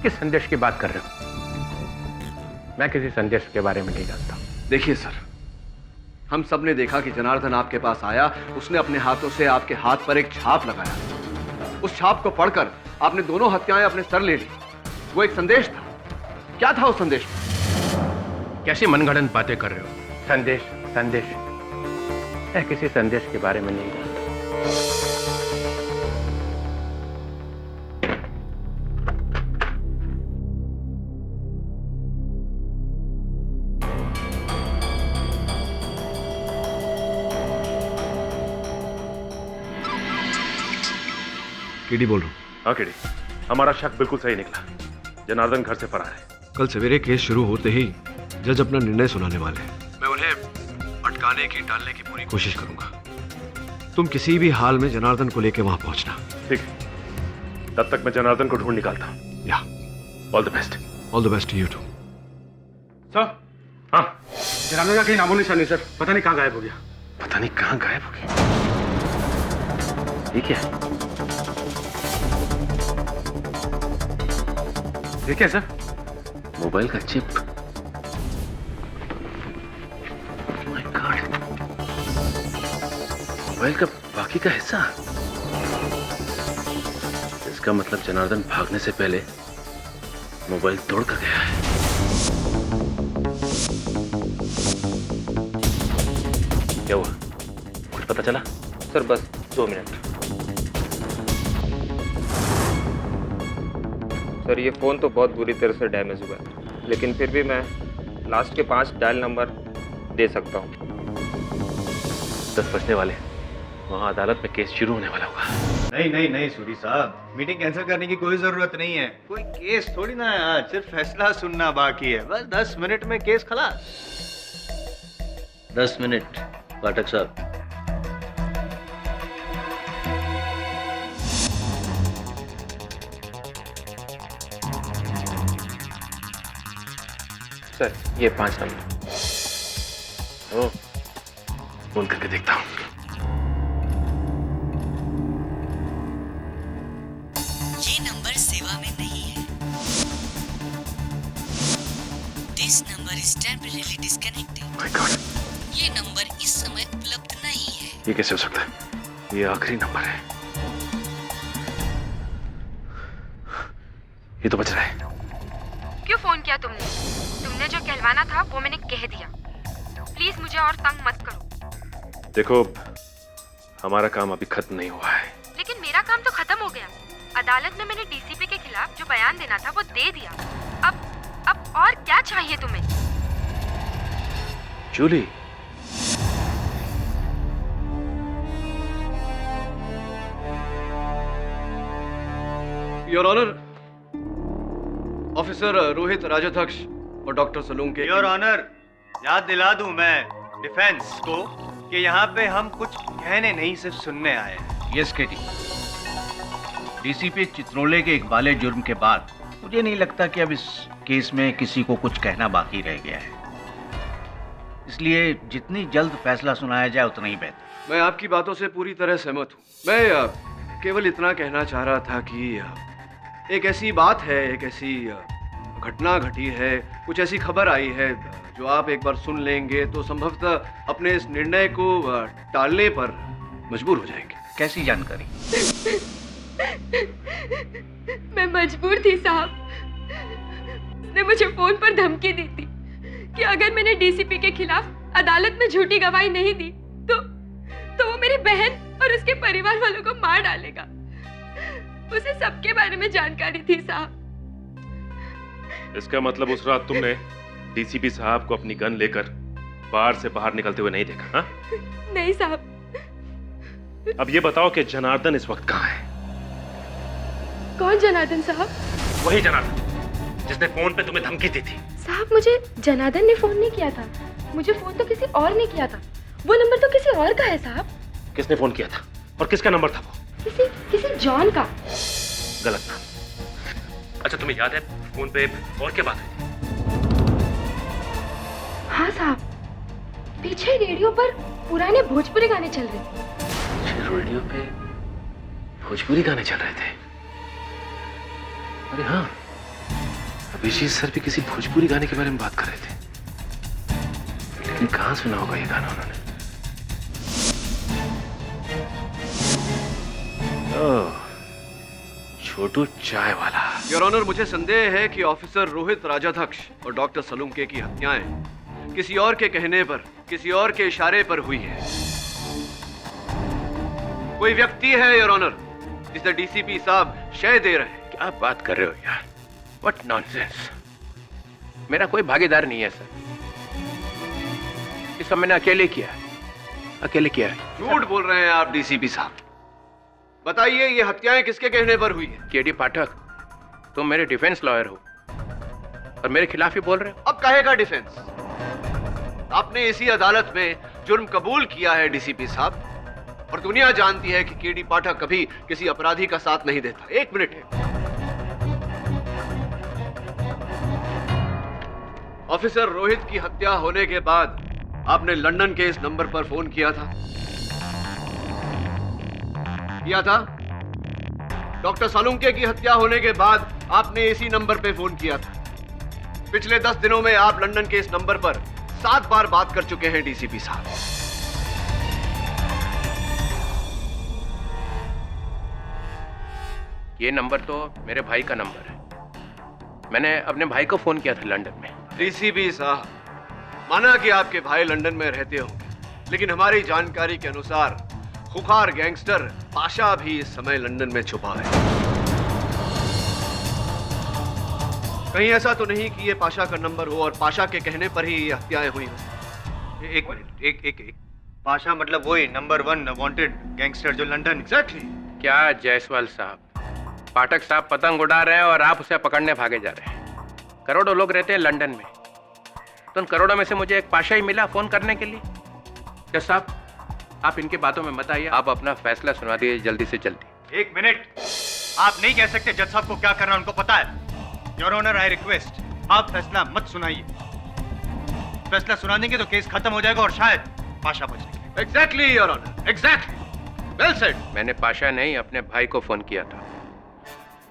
किस संदेश की बात कर रहे हो? मैं किसी संदेश के बारे में नहीं जानता। देखिए सर, हम सब ने देखा कि जनार्दन आपके पास आया, उसने अपने हाथों से आपके हाथ पर एक छाप लगाया। उस छाप को पढ़कर आपने दोनों हत्याएं अपने सर ले ली। वो एक संदेश था। क्या था उस संदेश में? कैसी मनगढ़ंत बातें कर रहे हो? संदेश संदेश, मैं किसी संदेश के बारे में नहीं जानता। कीडी बोल रहा हूं। हाँ कीड़ी, हमारा शक बिल्कुल सही निकला। जनार्दन घर से फरार है। कल सवेरे केस शुरू होते ही जज अपना निर्णय सुनाने वाले हैं। मैं उन्हें अटकाने की, टालने की पूरी कोशिश करूंगा। तुम किसी भी हाल में जनार्दन को लेकर वहां पहुंचना। ठीक है, तब तक मैं जनार्दन को ढूंढ निकालता हूं। या all the best. All the best you too. Sir, हाँ, जनार्दन का कहीं नामो निशान नहीं सर। पता नहीं कहाँ गायब हो गया। पता नहीं कहाँ गायब हो गया। ठीक है, ठीक है सर, मोबाइल का चिप। माय गॉड, मोबाइल का बाकी का हिस्सा। इसका मतलब जनार्दन भागने से पहले मोबाइल तोड़ कर गया है। क्या हुआ, कुछ पता चला? सर बस 2 मिनट। सर ये फ़ोन तो बहुत बुरी तरह से डैमेज हुआ है, लेकिन फिर भी मैं लास्ट के 5 डायल नंबर दे सकता हूँ। 10 बजने वाले, वहाँ अदालत में केस शुरू होने वाला होगा। नहीं नहीं नहीं सूरी साहब, मीटिंग कैंसिल करने की कोई जरूरत नहीं है। कोई केस थोड़ी ना है आज, सिर्फ फैसला सुनना बाकी है। बस 10 मिनट में केस खलास। 10 मिनट पाठक साहब। सर ये 5 नंबर। ओ, फोन करके देखता हूँ। ये नंबर सेवा में नहीं है। This number is temporary disconnected. My God, ये नंबर इस समय उपलब्ध नहीं है। ये कैसे हो सकता है? ये आखिरी नंबर है। ये तो बच रहा है। क्यों फोन किया तुमने? तुमने जो कहलवाना था वो मैंने कह दिया। प्लीज मुझे और तंग मत करो। देखो, हमारा काम अभी खत्म नहीं हुआ है। लेकिन मेरा काम तो खत्म हो गया। अदालत में मैंने डीसीपी के खिलाफ जो बयान देना था वो दे दिया। अब और क्या चाहिए तुम्हें? Julie, your honour, officer Rohit Rajadhyaksha और डॉक्टर सलूंके। योर ऑनर, याद दिला दूं मैं डिफेंस को कि यहाँ पे हम कुछ कहने नहीं, सिर्फ सुनने आए हैं। यस केटी, डीसीपी चित्रोले के इकबाले जुर्म के बाद मुझे नहीं लगता कि अब इस केस में किसी को कुछ कहना बाकी रह गया है। इसलिए जितनी जल्द फैसला सुनाया जाए उतना ही बेहतर। मैं आपकी बातों से पूरी तरह सहमत हूँ। मैं केवल इतना कहना चाह रहा था कि एक ऐसी बात है, एक ऐसी घटना घटी है, कुछ ऐसी खबर आई है जो आप एक बार सुन लेंगे तो संभवतः अपने इस निर्णय को टालने पर मजबूर हो जाएंगे। कैसी जानकारी? मैं मजबूर थी साहब। उसने मुझे फोन पर धमकी दी थी कि अगर मैंने डीसीपी के खिलाफ अदालत में झूठी गवाही नहीं दी तो वो मेरी बहन और उसके परिवार वालों को मार डालेगा। उसे सबके बारे में जानकारी थी साहब। इसका मतलब उस रात तुमने डीसीपी साहब को अपनी गन लेकर बार से बाहर निकलते हुए नहीं देखा? हाँ? नहीं साहब। अब ये बताओ कि जनार्दन इस वक्त कहाँ है? कौन जनार्दन साहब? वही जनार्दन जिसने फोन पे तुम्हें धमकी दी थी। साहब मुझे जनार्दन ने फोन नहीं किया था। मुझे फोन तो किसी और ने किया था। वो नंबर तो किसी और का है साहब। किसने फोन किया था और किसका नंबर था वो? किसी जॉन का। गलत नाम। अच्छा, तुम्हें याद है फोन पे और क्या बात हुई? हाँ साहब, पीछे रेडियो पर पुराने भोजपुरी गाने चल रहे थे। रेडियो पे भोजपुरी गाने चल रहे थे? अरे हाँ, अभिजीत सर भी किसी भोजपुरी गाने के बारे में बात कर रहे थे। लेकिन कहाँ सुना होगा ये गाना उन्होंने? छोटू चाय वाला। योर ऑनर, मुझे संदेह है कि ऑफिसर रोहित राजाध्यक्ष और डॉक्टर सलूंके की हत्याएं किसी और के कहने पर, किसी और के इशारे पर हुई है। कोई व्यक्ति है योर ऑनर जिसे डीसीपी साहब शय दे रहे हैं। क्या बात कर रहे हो यार? What nonsense. मेरा कोई भागीदार नहीं है सर। इस सब मैंने अकेले किया है। झूठ बोल रहे हैं आप डीसीपी साहब। बताइए, ये हत्याएं किसके कहने पर हुई है? केडी पाठक, तुम मेरे डिफेंस लॉयर हो और मेरे खिलाफ ही बोल रहे हो। अब कहेगा डिफेंस? आपने इसी अदालत में जुर्म कबूल किया है डीसीपी साहब, और दुनिया जानती है कि केडी पाठक कभी किसी अपराधी का साथ नहीं देता। एक मिनट है। ऑफिसर रोहित की हत्या होने के बाद आपने लंदन के इस नंबर पर फोन किया था? डॉक्टर सलूंके की हत्या होने के बाद आपने इसी नंबर पे फोन किया था। पिछले 10 दिनों में आप लंदन के इस नंबर पर 7 बार बात कर चुके हैं डीसीपी साहब। ये नंबर तो मेरे भाई का नंबर है। मैंने अपने भाई को फोन किया था लंदन में। डीसीपी साहब, माना कि आपके भाई लंदन में रहते होंगे, लेकिन हमारी जानकारी के अनुसार खुखार गैंगस्टर पाशा भी इस समय लंदन में छुपा है। कहीं ऐसा तो नहीं कि ये पाशा का नंबर हो और पाशा के कहने पर ही ये हत्याएं हुई हो? एक मिनट, एक पाशा मतलब वही नंबर 1 वांटेड गैंगस्टर जो लंदन। एग्जैक्टली। क्या जायसवाल साहब, पाठक साहब पतंग उड़ा रहे हैं और आप उसे पकड़ने भागे जा रहे हैं। करोड़ों लोग रहते हैं लंदन में, तो उन करोड़ों में से मुझे एक पाशा ही मिला फोन करने के लिए। जज साहब, आप इनकी बातों में मत आइए, आप अपना फैसला सुना दीजिए जल्दी से जल्दी। एक मिनट, आप नहीं कह सकते जज साहब को क्या करना उनको पता है। योर ऑनर, आई रिक्वेस्ट, आप फैसला मत सुनाइए। फैसला सुना देंगे तो केस खत्म हो जाएगा और शायद पाशा बच जाएंगे। Exactly your honour, exactly, well said. मैंने पाशा नहीं, अपने भाई को फोन किया था,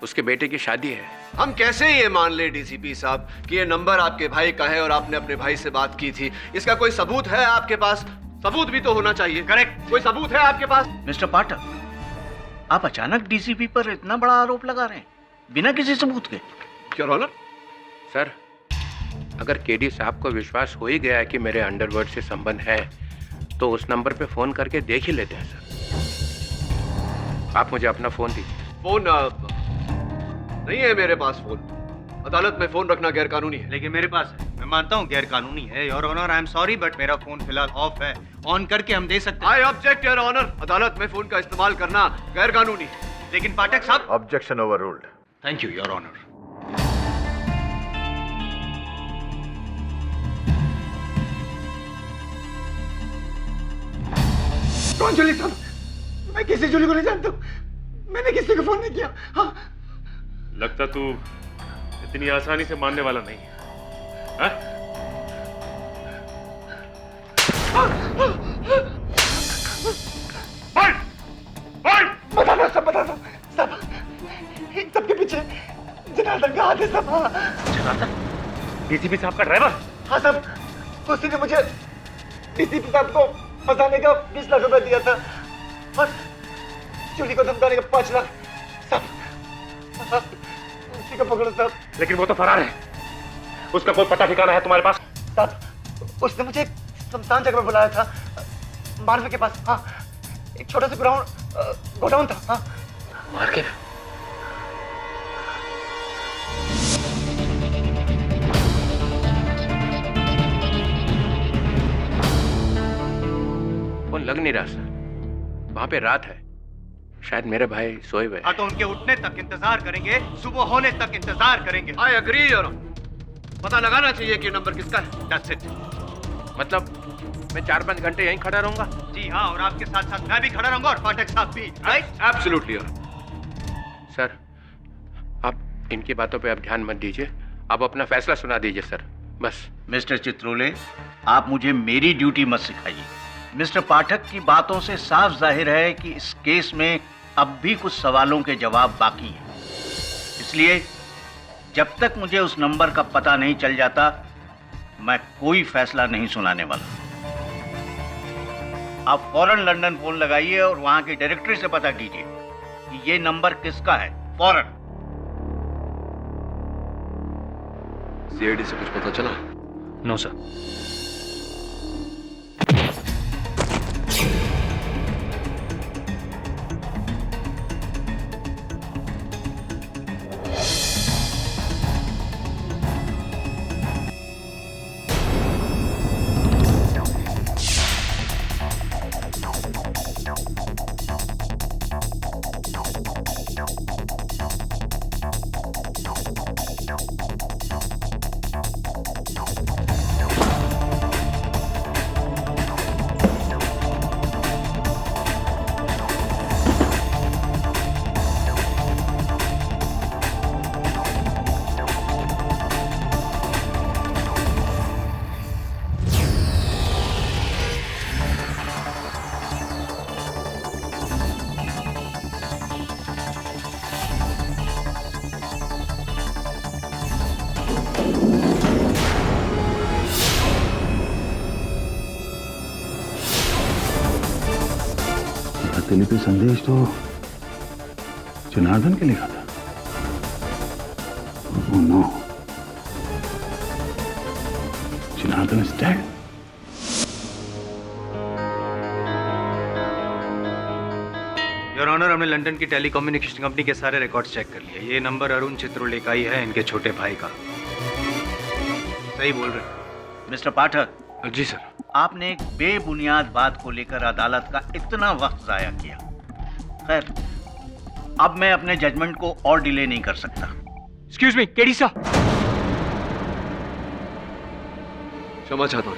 उसके बेटे की शादी है। हम कैसे ये मान ले डीसीपी साहब कि ये नंबर आपके भाई का है और आपने अपने भाई से बात की थी? इसका कोई सबूत है आपके पास? सबूत भी तो होना चाहिए। करेक्ट, कोई सबूत है आपके पास? मिस्टर पाठक, आप अचानक डीसीपी पर इतना बड़ा आरोप लगा रहे हैं बिना किसी सबूत के। योर ऑनर, सर, अगर केडी साहब को विश्वास हो ही गया है कि मेरे अंडरवर्ल्ड से संबंध है, तो उस नंबर पे फोन करके देख ही लेते हैं। सर, आप मुझे अपना फोन दीजिए। फोन नहीं है मेरे पास। फोन अदालत में फोन रखना गैर कानूनी है। लेकिन मेरे पास है। मैं मानता हूँ गैर कानूनी है your honour, I am sorry, but मेरा फोन फिलहाल ऑफ है। ऑन करके हम दे सकते हैं। आई ऑब्जेक्ट योर ऑनर, अदालत में फोन का इस्तेमाल करना गैर कानूनी है। लेकिन पाठक साहब। Objection overruled. Thank you your honour. कौन जूली साहब? मैं किसी जूली को नहीं जानता हूँ, मैंने किसी को फोन नहीं किया। हाँ? लगता तू इतनी आसानी से मानने वाला नहीं है। हाँ? बता दो सब, इन सबके पीछे जनार्दन का हाथ है सब। जनार्दन? डीसीपी साहब का ड्राइवर? हाँ सब, उसी ने मुझे डीसीपी साहब को फंसाने का 20 लाख रुपए दिया था और जूली को धमकाने का 5 लाख। सब उसी को पकड़ो सब। लेकिन वो तो फरार है, उसका कोई पता ठिकाना है तुम्हारे पास? साहब, उसने मुझे एक शमशान जगह पर बुलाया था, मार्वे के पास। हाँ, एक छोटा सा गोडाउन था। हाँ, मार्के? फोन लग नहीं रहा सर, वहां पे रात है, शायद मेरे भाई सोए हुए। हाँ, तो उनके उठने तक इंतजार करेंगे, सुबह होने तक इंतजार करेंगे। आई एग्री योर ऑनर, पता लगाना चाहिए कि नंबर किसका है। That's it. मतलब मैं 4-5 घंटे यहीं खड़ा रहूंगा? जी हाँ, और आपके साथ साथ मैं भी खड़ा रहूंगा और पाठक साहब भी। राइट? Absolutely your. सर, आप इनकी बातों पे अब ध्यान मत दीजिए, आप अपना फैसला सुना दीजिए सर, बस। मिस्टर चित्रोले, आप मुझे मेरी ड्यूटी मत सिखाइए। मिस्टर पाठक की बातों से साफ जाहिर है कि इस केस में अब भी कुछ सवालों के जवाब बाकी हैं। इसलिए जब तक मुझे उस नंबर का पता नहीं चल जाता, मैं कोई फैसला नहीं सुनाने वाला। आप फौरन लंदन फोन लगाइए और वहां की डायरेक्टरी से पता कीजिए कि ये नंबर किसका है, फौरन। सीआईडी से कुछ पता चला? No sir. हथेली पे संदेश तो जनार्दन के लिखा था। Oh no. Janardan is dead. Your honour, हमने लंदन की टेलीकम्युनिकेशन कंपनी के सारे रिकॉर्ड्स चेक कर लिए। ये नंबर अरुण चित्रोले का ही है, इनके छोटे भाई का। सही बोल रहे हैं मिस्टर पाठक। जी सर। आपने एक बेबुनियाद बात को लेकर अदालत का इतना वक्त जाया किया। खैर, अब मैं अपने जजमेंट को और डिले नहीं कर सकता। एक्सक्यूज मी, केडी सा। क्षमा चाहता हूँ।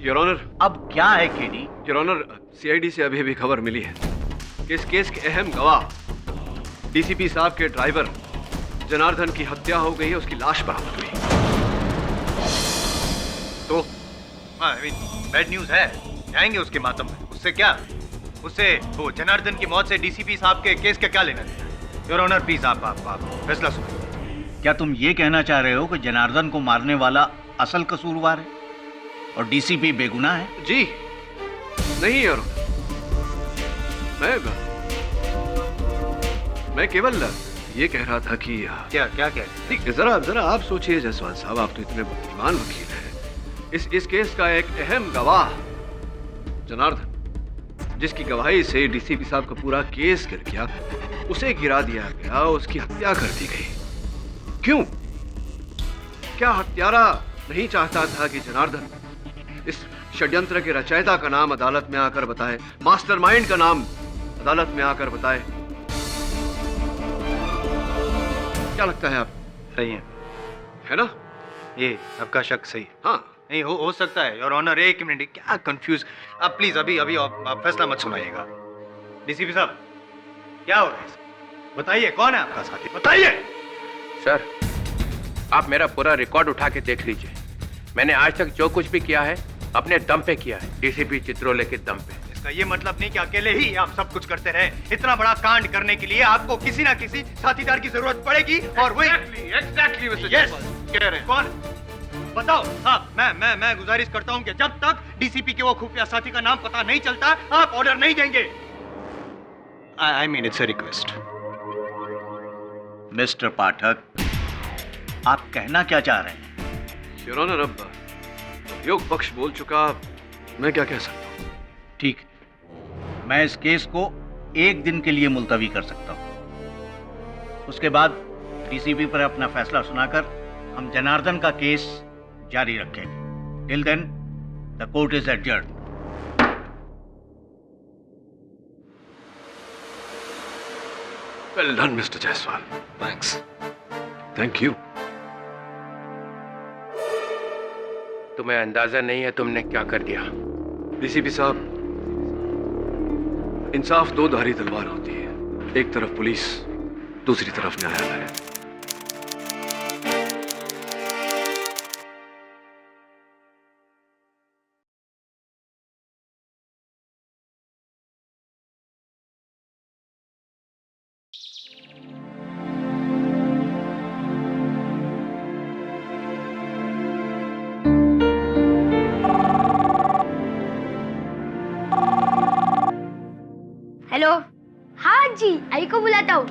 योर ऑनर, अब क्या है केडी? योर ऑनर, सीआईडी से अभी खबर मिली है कि इस केस के अहम गवाह डीसीपी साहब के ड्राइवर जनार्दन की हत्या हो गई है, उसकी लाश बरामद हुई। तो बैड न्यूज है, जाएंगे उसके मातम में। उससे क्या, उससे वो जनार्दन की मौत से डीसीपी साहब के केस का क्या लेना देना? योर ऑनर प्लीज आप फैसला सुनो। क्या तुम ये कहना चाह रहे हो कि जनार्दन को मारने वाला असल कसूरवार है और डीसीपी बेगुनाह है? जी नहीं योर ऑनर, मैं केवल ये कह रहा था कि क्या कह रहे हैं? जरा आप सोचिए जायसवाल साहब, आप तो इतने बुद्धिमान वकील हैं। इस केस का एक अहम गवाह जनार्दन, जिसकी गवाही से डीसीपी साहब का पूरा केस गिर गया, उसे गिरा दिया गया, उसकी हत्या कर दी गई। क्यों? क्या हत्यारा नहीं चाहता था कि जनार्दन इस षड्यंत्र के रचयिता का नाम अदालत में आकर बताए, मास्टरमाइंड का नाम अदालत में आकर बताए? क्या लगता है आप? सही है ना? ये आपका शक सही है। हाँ, नहीं हो सकता है योर ऑनर। एक मिनट, क्या कंफ्यूज। आप प्लीज अभी आप फैसला मत सुनाइएगा। डीसीपी साहब, क्या हो रहा है? बताइए, कौन है आपका साथी? बताइए। सर, आप मेरा पूरा रिकॉर्ड उठा के देख लीजिए। मैंने आज तक जो कुछ भी किया है अपने दम पे किया है, डीसीपी चित्रोले के दम पे। इसका ये मतलब नहीं कि अकेले ही आप सब कुछ करते रहे। इतना बड़ा कांड करने के लिए आपको किसी ना किसी साथीदार की जरूरत पड़ेगी। और वही एग्जैक्टली कह रहे हैं। कौन? बताओ साहब। मैं गुजारिश करता हूं कि जब तक डीसीपी के वो खुफिया साथी का नाम पता नहीं चलता, आप ऑर्डर नहीं देंगे। I mean it's a request. Mister Pathak, आप कहना क्या चाह रहे हैं? योर ऑनर, अब योग पक्ष बोल चुका, मैं क्या कह सकता हूँ? ठीक, मैं इस केस को एक दिन के लिए मुलतवी कर सकता हूँ। उसके बाद डीसीपी पर अपना फैसला सुनाकर हम जनार्दन का केस जारी रखेंगे। Till then the court is adjourned. Well done mister Jaiswal. Thanks. Thank you. तुम्हें अंदाजा नहीं है तुमने क्या कर दिया। डीसीपी साहब, इंसाफ दो धारी तलवार होती है, एक तरफ पुलिस, दूसरी तरफ न्यायालय। हेलो। हाँ जी, आई को बुलाता हूँ।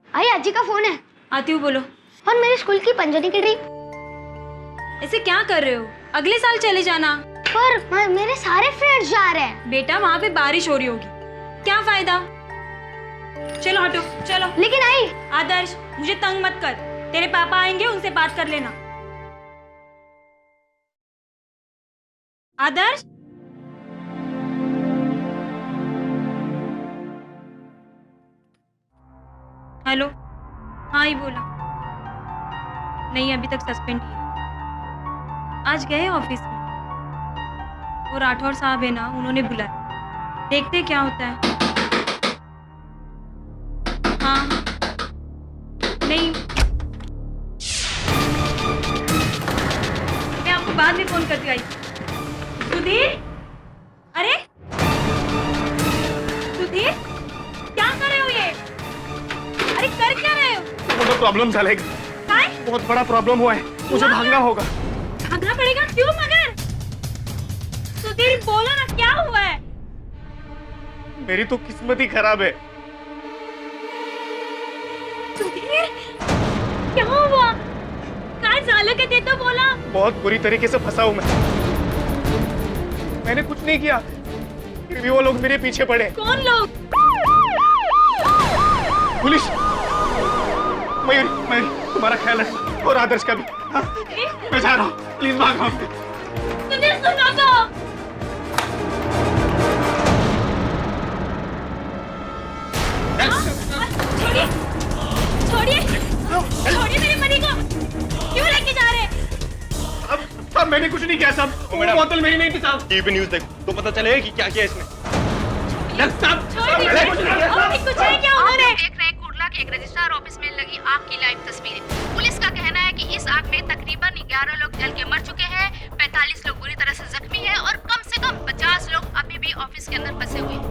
आई, आजी का फोन है। आती हूँ, बोलो। और मेरे स्कूल की पंजनी की ट्रिप। ऐसे क्या कर रहे हो? अगले साल चले जाना। पर मेरे सारे फ्रेंड्स जा रहे हैं। बेटा, वहाँ पे बारिश हो रही होगी, क्या फायदा? चलो हटो, चलो। लेकिन आई। आदर्श, मुझे तंग मत कर। तेरे पापा आएंगे, उनसे बात कर लेना। आदर्श, हेलो। हाँ, ही बोला। नहीं, अभी तक सस्पेंड ही है। आज गए ऑफिस में, वो राठौर साहब है ना, उन्होंने बुलाया। देखते क्या होता है। हाँ, नहीं, मैं आपको बाद में फोन करती। आई सुधीर, अरे सुधीर, क्या कर रहे हो ये? अरे कर क्या रहे हो? बहुत प्रॉब्लम झालेगा। काय? बहुत बड़ा प्रॉब्लम हुआ है, मुझे भागना होगा। भागना पड़ेगा? क्यों मगर? सुधीर बोलो ना, क्या हुआ है? मेरी तो किस्मत ही खराब है। सुधीर, क्या हुआ? काय झालं के ते तो बोला। बहुत बुरी तरीके से फंसा हूं मैं। मैंने कुछ नहीं किया, फिर भी वो लोग मेरे पीछे पड़े। कौन लोग? पुलिस। मयूरी, तुम्हारा ख्याल रखना और आदर्श का भी। हाँ? मैं जा रहा हूँ, प्लीज भागो। सुधीर सुनो तो। छोड़िए, छोड़िए, छोड़िए मेरे पति को। क्यों लेके जा रहे? साहब मैंने कुछ नहीं किया साहब, वो बोतल मेरी नहीं थी साहब। टीवी न्यूज़ देखो तो पता चलेगा कि क्या किया इसने। मैंने कुछ नहीं किया। कुछ नहीं किया उन्होंने। देख रहे हैं कुर्ला के एक रजिस्ट्रार ऑफिस में लगी आग की लाइव तस्वीरें। पुलिस का कहना है कि इस आग में तकरीबन 11 लोग जल के मर चुके हैं, 45 लोग बुरी तरह से जख्मी हैं और कम से कम 50 लोग अभी भी ऑफिस के अंदर फंसे हुए हैं।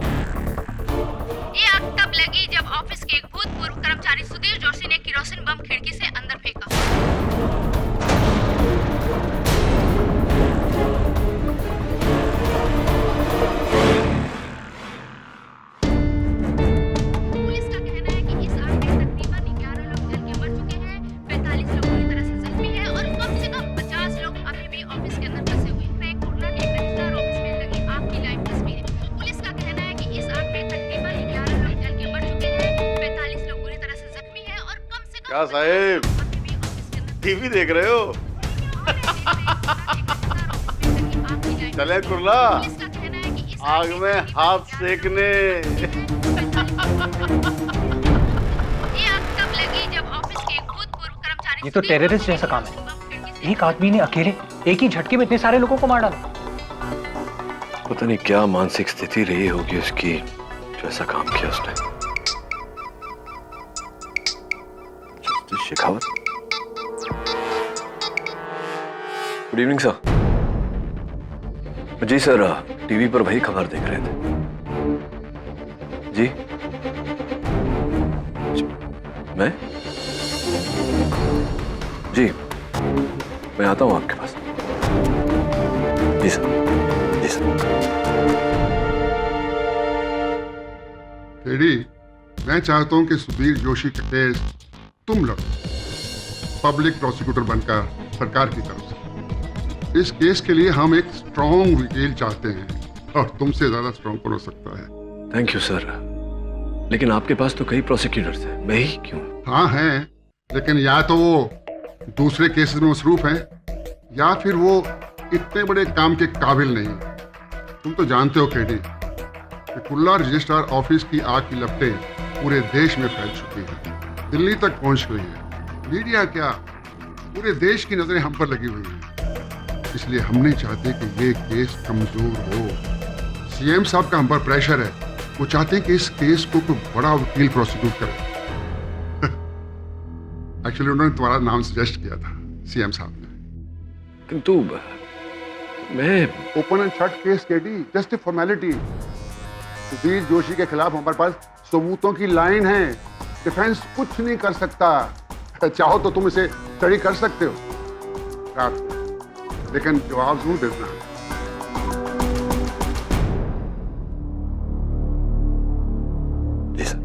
ये आग तब लगी जब ऑफिस के एक भूतपूर्व कर्मचारी सुधीर जोशी ने किरोसिन बम खिड़की से अंदर फेंका। पुलिस का कहना है कि इस आग में तकरीबन 11 लोग जल के मर चुके हैं, 45 लोग बुरी तरह से जख्मी हैं और कम से कम 50 लोग अभी भी ऑफिस के अंदर फंसे हुए हैं। कुर्ला के एक रजिस्ट्रार ऑफिस में लगी आग की लाइव तस्वीरें। पुलिस का कहना है कि इस आग में तकरीबन 11 लोग जल के मर चुके हैं, 45 लोग बुरी तरह से जख्मी हैं और कम से कम क्या साहेब टीवी देख रहे हो? चले कुर्ला, आग में हाथ सेकने। ये तो टेररिस्ट जैसा काम है। एक आदमी ने अकेले एक ही झटके में इतने सारे लोगों को मार डाला। पता नहीं क्या मानसिक स्थिति रही होगी उसकी, जो ऐसा काम किया उसने। Justice Shekhawat. Good evening sir. जी सर, टीवी पर वही खबर देख रहे थे। जी मैं जी मैं आता हूं आपके पास। जी सर, जी सर। टेडी, मैं चाहता हूं कि सुधीर जोशी का केस तुम लड़ो, पब्लिक प्रोसिक्यूटर बनकर सरकार की तरफ से। इस केस के लिए हम एक स्ट्रॉन्ग वकील चाहते हैं और तुमसे ज्यादा स्ट्रॉन्ग कौन हो सकता है। थैंक यू सर, लेकिन आपके पास तो कई प्रोसिक्यूटर्स हैं, मैं ही क्यों? हाँ हैं, लेकिन या तो वो दूसरे केसेस में मसरूफ हैं या फिर वो इतने बड़े काम के काबिल नहीं। तुम तो जानते हो केडी कि कुर्ला रजिस्ट्रार ऑफिस की आग की लपटें पूरे देश में फैल चुकी हैं, दिल्ली तक पहुंच गई है। मीडिया क्या, पूरे देश की नजरें हम पर लगी हुई हैं। इसलिए हम नहीं चाहते कि ये केस कमजोर हो। सीएम साहब का हम पर प्रेशर है, वो चाहते हैं कि इस केस को कोई बड़ा वकील प्रोसिक्यूट करे। एक्चुअली उन्होंने तुम्हारा नाम सजेस्ट किया था सीएम साहब ने। किंतु मैं open and shut case KD, just a formality. Sudhir Joshi के खिलाफ हमारे पास सबूतों की लाइन है, डिफेंस कुछ नहीं कर सकता। चाहो तो तुम इसे स्टडी कर सकते हो रात में, लेकिन जवाब जरूर देना। जी सर।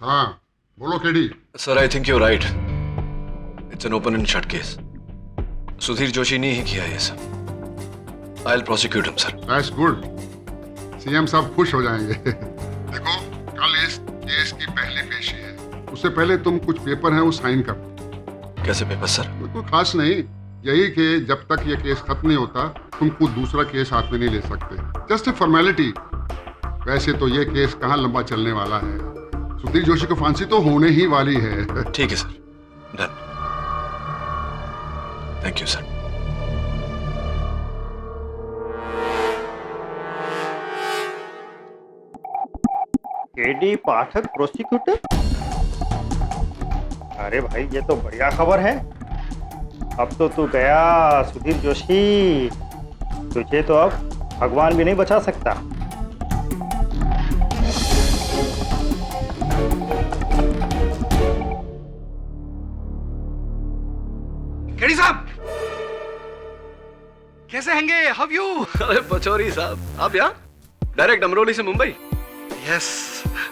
हाँ बोलो KD. Sir, I think you're right. It's an open and shut case. Sudhir Joshi ने ही किया ये सब। I'll prosecute him, sir. That's good. CM साहब खुश हो जाएंगे। देखो, कल इस केस उससे पहले तुम कुछ पेपर हैं वो साइन कर दो। कैसे पेपर सर? कोई खास नहीं, यही कि जब तक ये केस खत्म नहीं होता तुम कोई दूसरा केस हाथ में नहीं ले सकते। Just a formality. वैसे तो ये केस कहाँ लंबा चलने वाला है, सुधीर जोशी को फांसी तो होने ही वाली है। ठीक है sir, done. Thank you sir. KD Pathak prosecutor? अरे भाई ये तो बढ़िया खबर है। अब तो तू गया सुधीर जोशी, तुझे तो अब भगवान भी नहीं बचा सकता। केडी साहब कैसे हैंगे? How you? अरे पचौरी साहब, आप यहाँ डायरेक्ट अमरोली से मुंबई? यस।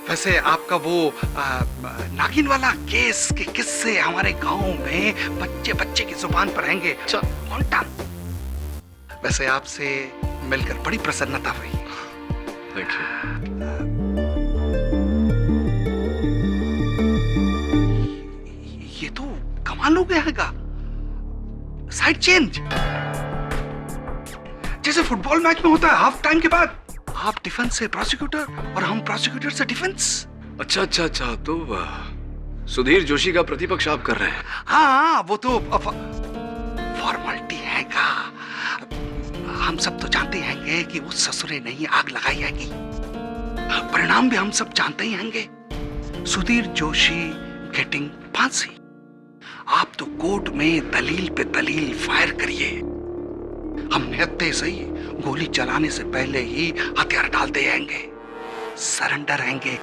वैसे आपका वो नागिन वाला केस के किस्से हमारे गांव में बच्चे बच्चे की जुबान पर रहेंगे। कौनटा? वैसे आपसे मिलकर बड़ी प्रसन्नता हुई। Thank you. ये तो कमाल हो गया हैगा। साइड चेंज, जैसे फुटबॉल मैच में होता है हाफ टाइम के बाद आप डिफेंस से प्रोसिक्यूटर और हम प्रोसिक्यूटर से डिफेंस। अच्छा अच्छा अच्छा, तो सुधीर जोशी का प्रतिपक्ष आप कर रहे हैं? हाँ, वो तो फॉर्मेलिटी है का। हम सब तो जानते हैंगे कि वो ससुरे नहीं आग लगाई हैगी। परिणाम भी हम सब जानते ही हैंगे। सुधीर जोशी गेटिंग फांसी। आप तो कोर्ट में दलील पे दलील फायर करिए। हम निहत्ते सही गोली चलाने से पहले ही हथियार डाल दे आएंगे, सरेंडर आएंगे।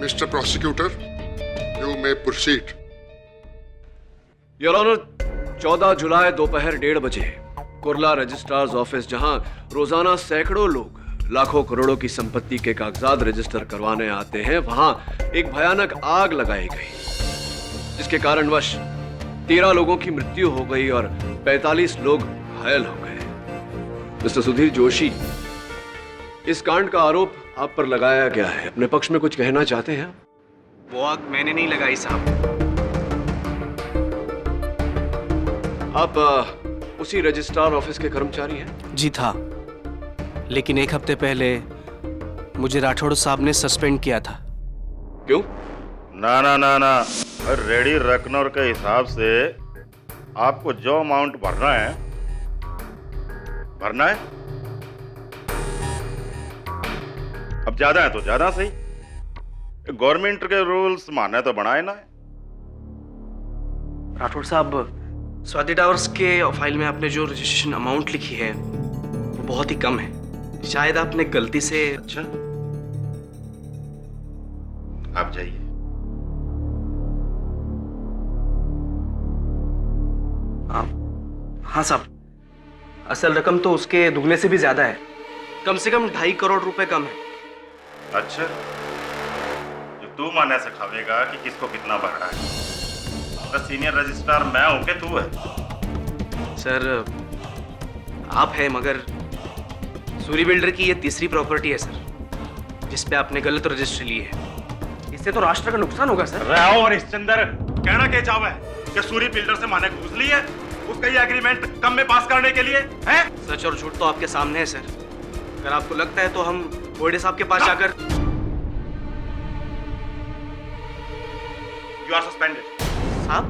Mr. Prosecutor, you may proceed. Your honour, 14 जुलाई दोपहर 1:30 बजे कुर्ला रजिस्ट्रार्स ऑफिस, जहां रोजाना सैकड़ों लोग लाखों करोड़ों की संपत्ति के कागजात रजिस्टर करवाने आते हैं, वहां एक भयानक आग लगाई गई, जिसके कारणवश 13 लोगों की मृत्यु हो गई और 45 लोग घायल हो गए। मिस्टर सुधीर जोशी, इस कांड का आरोप आप पर लगाया गया है। अपने पक्ष में कुछ कहना चाहते हैं? वो आग मैंने नहीं लगाई साहब। आप उसी रजिस्ट्रार ऑफिस के कर्मचारी हैं? जी था, लेकिन एक हफ्ते पहले मुझे राठौड़ साहब ने सस्पेंड किया था। क्यों? ना ना ना ना, रेडी रकनौर के हिसाब से आपको जो अमाउंट भरना है। अब ज्यादा है तो ज्यादा सही, गवर्नमेंट के रूल्स माने तो बनाए ना। राठौड़ साहब, स्वाति टावर्स के फाइल में आपने जो रजिस्ट्रेशन अमाउंट लिखी है वो बहुत ही कम है। शायद आपने गलती से। अच्छा, आप जाइए। हाँ साहब, असल रकम तो उसके दुगने से भी ज्यादा है। कम से कम 2.5 करोड़ रुपए कम है। अच्छा, जो तू माने से खावेगा कि किसको कितना भरना है। तो सीनियर रजिस्ट्रार मैं हूं कि तू है? सर, आप है, मगर सूरी बिल्डर की ये तीसरी प्रॉपर्टी है सर, जिस पे आपने गलत रजिस्ट्री ली है। इससे तो राष्ट्र का नुकसान होगा सर। रहो और इसचंदर, कहना क्या चाहवा है कि सूरी बिल्डर से माने घूस ली है उसका ये एग्रीमेंट कम में पास करने के लिए है? सच और झूठ तो आपके सामने है सर। अगर आपको लगता है तो हम बोर्डे साहब के पास जाकर। You are suspended. साहब,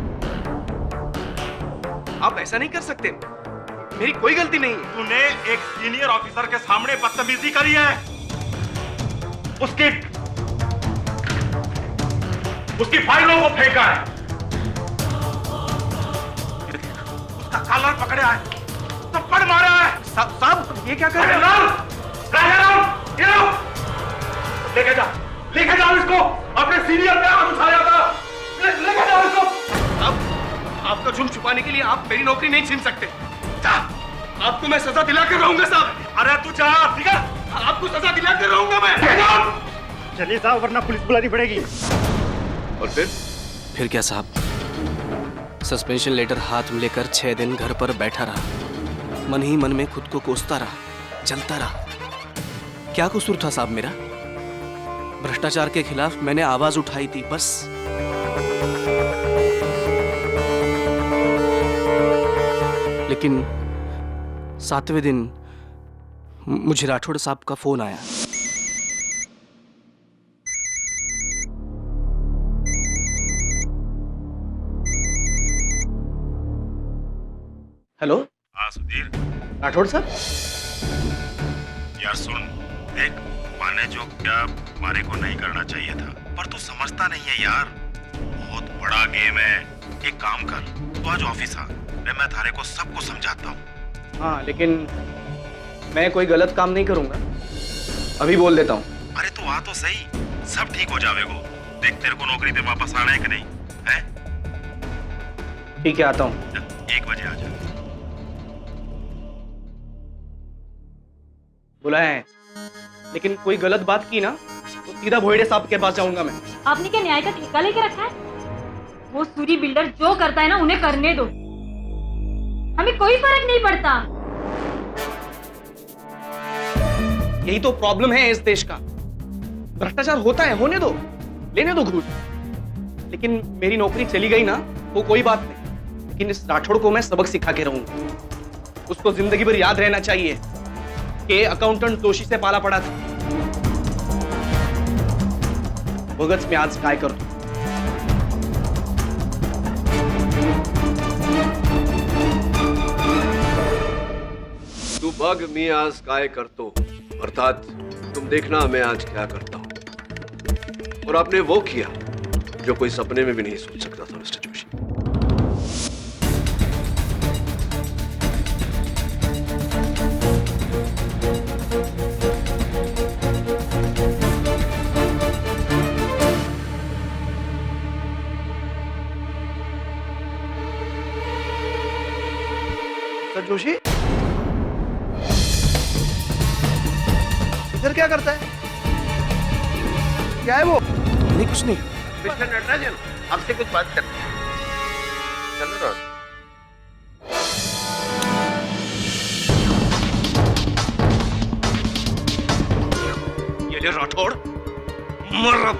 आप ऐसा नहीं कर सकते, मेरी कोई गलती नहीं है। तूने एक सीनियर ऑफिसर के सामने बदतमीजी करी है। उसकी फाइलों को फेंका है, उसका कॉलर पकड़ा है, थप्पड़ मारा है। साहब, ये क्या कर रहे हैं? लेके जाओ इसको। अपने सीनियर पे हाथ उठाया था, लेके जाओ इसको। अब आपका जुर्म छुपाने के लिए आप मेरी नौकरी नहीं छीन सकते। आपको मैं सजा दिला कर रहूंगा साहब। अरे तू जा, ठीक है? आपको सजा दिला कर रहूंगा मैं। चलिए साहब, वरना पुलिस बुलानी पड़ेगी। और फिर क्या साहब, सस्पेंशन लेटर हाथ में लेकर 6 दिन घर पर बैठा रहा, मन ही मन में खुद को कोसता रहा, जलता रहा। क्या कसूर था साहब मेरा? भ्रष्टाचार के खिलाफ मैंने आवाज उठाई थी, बस। लेकिन 7वें दिन मुझे राठौड़ साहब का फोन आया। हेलो। हाँ सुधीर। राठौड़ साहब। यार सुन, देख, माने जो क्या मारे को नहीं करना चाहिए था, पर तू समझता नहीं है यार। बहुत बड़ा गेम है। एक काम कर, तू आज ऑफिस आ, मैं थारे को सबको समझाता हूँ। हाँ, लेकिन मैं कोई गलत काम नहीं करूंगा, अभी बोल देता हूँ। अरे तू आ तो सही, सब ठीक हो जाएगा। देख, तेरे को नौकरी पे वापस आना है कि नहीं है? ठीक है, आता हूँ। 1 बजे आ जा। बुलाया है, लेकिन कोई गलत बात की ना तो सीधा भोयड़े साहब के पास जाऊंगा मैं। आपने क्या न्याय का ठेका लेके रखा है? वो सूरी बिल्डर जो करता है ना, उन्हें करने दो, हमें कोई फर्क नहीं पड़ता। यही तो प्रॉब्लम है इस देश का। भ्रष्टाचार होता है, होने दो, लेने दो घूस। लेकिन मेरी नौकरी चली गई ना, वो कोई बात नहीं, लेकिन इस राठौड़ को मैं सबक सिखा के रहूंगा। उसको जिंदगी भर याद रहना चाहिए कि अकाउंटेंट दोषी से पाला पड़ा था। भगत में आज काय करतो। तू बग मी आज काय करतो, अर्थात तुम देखना मैं आज क्या करता हूं। और आपने वो किया जो कोई सपने में भी नहीं सोच सकता था मिस्टर जोशी। जोशी इधर क्या करता है? क्या है वो? नहीं, कुछ नहीं। मिस्टर नटराजन, आपसे कुछ बात करनी है। चलो ना। ये ले राठौड़, मर अब।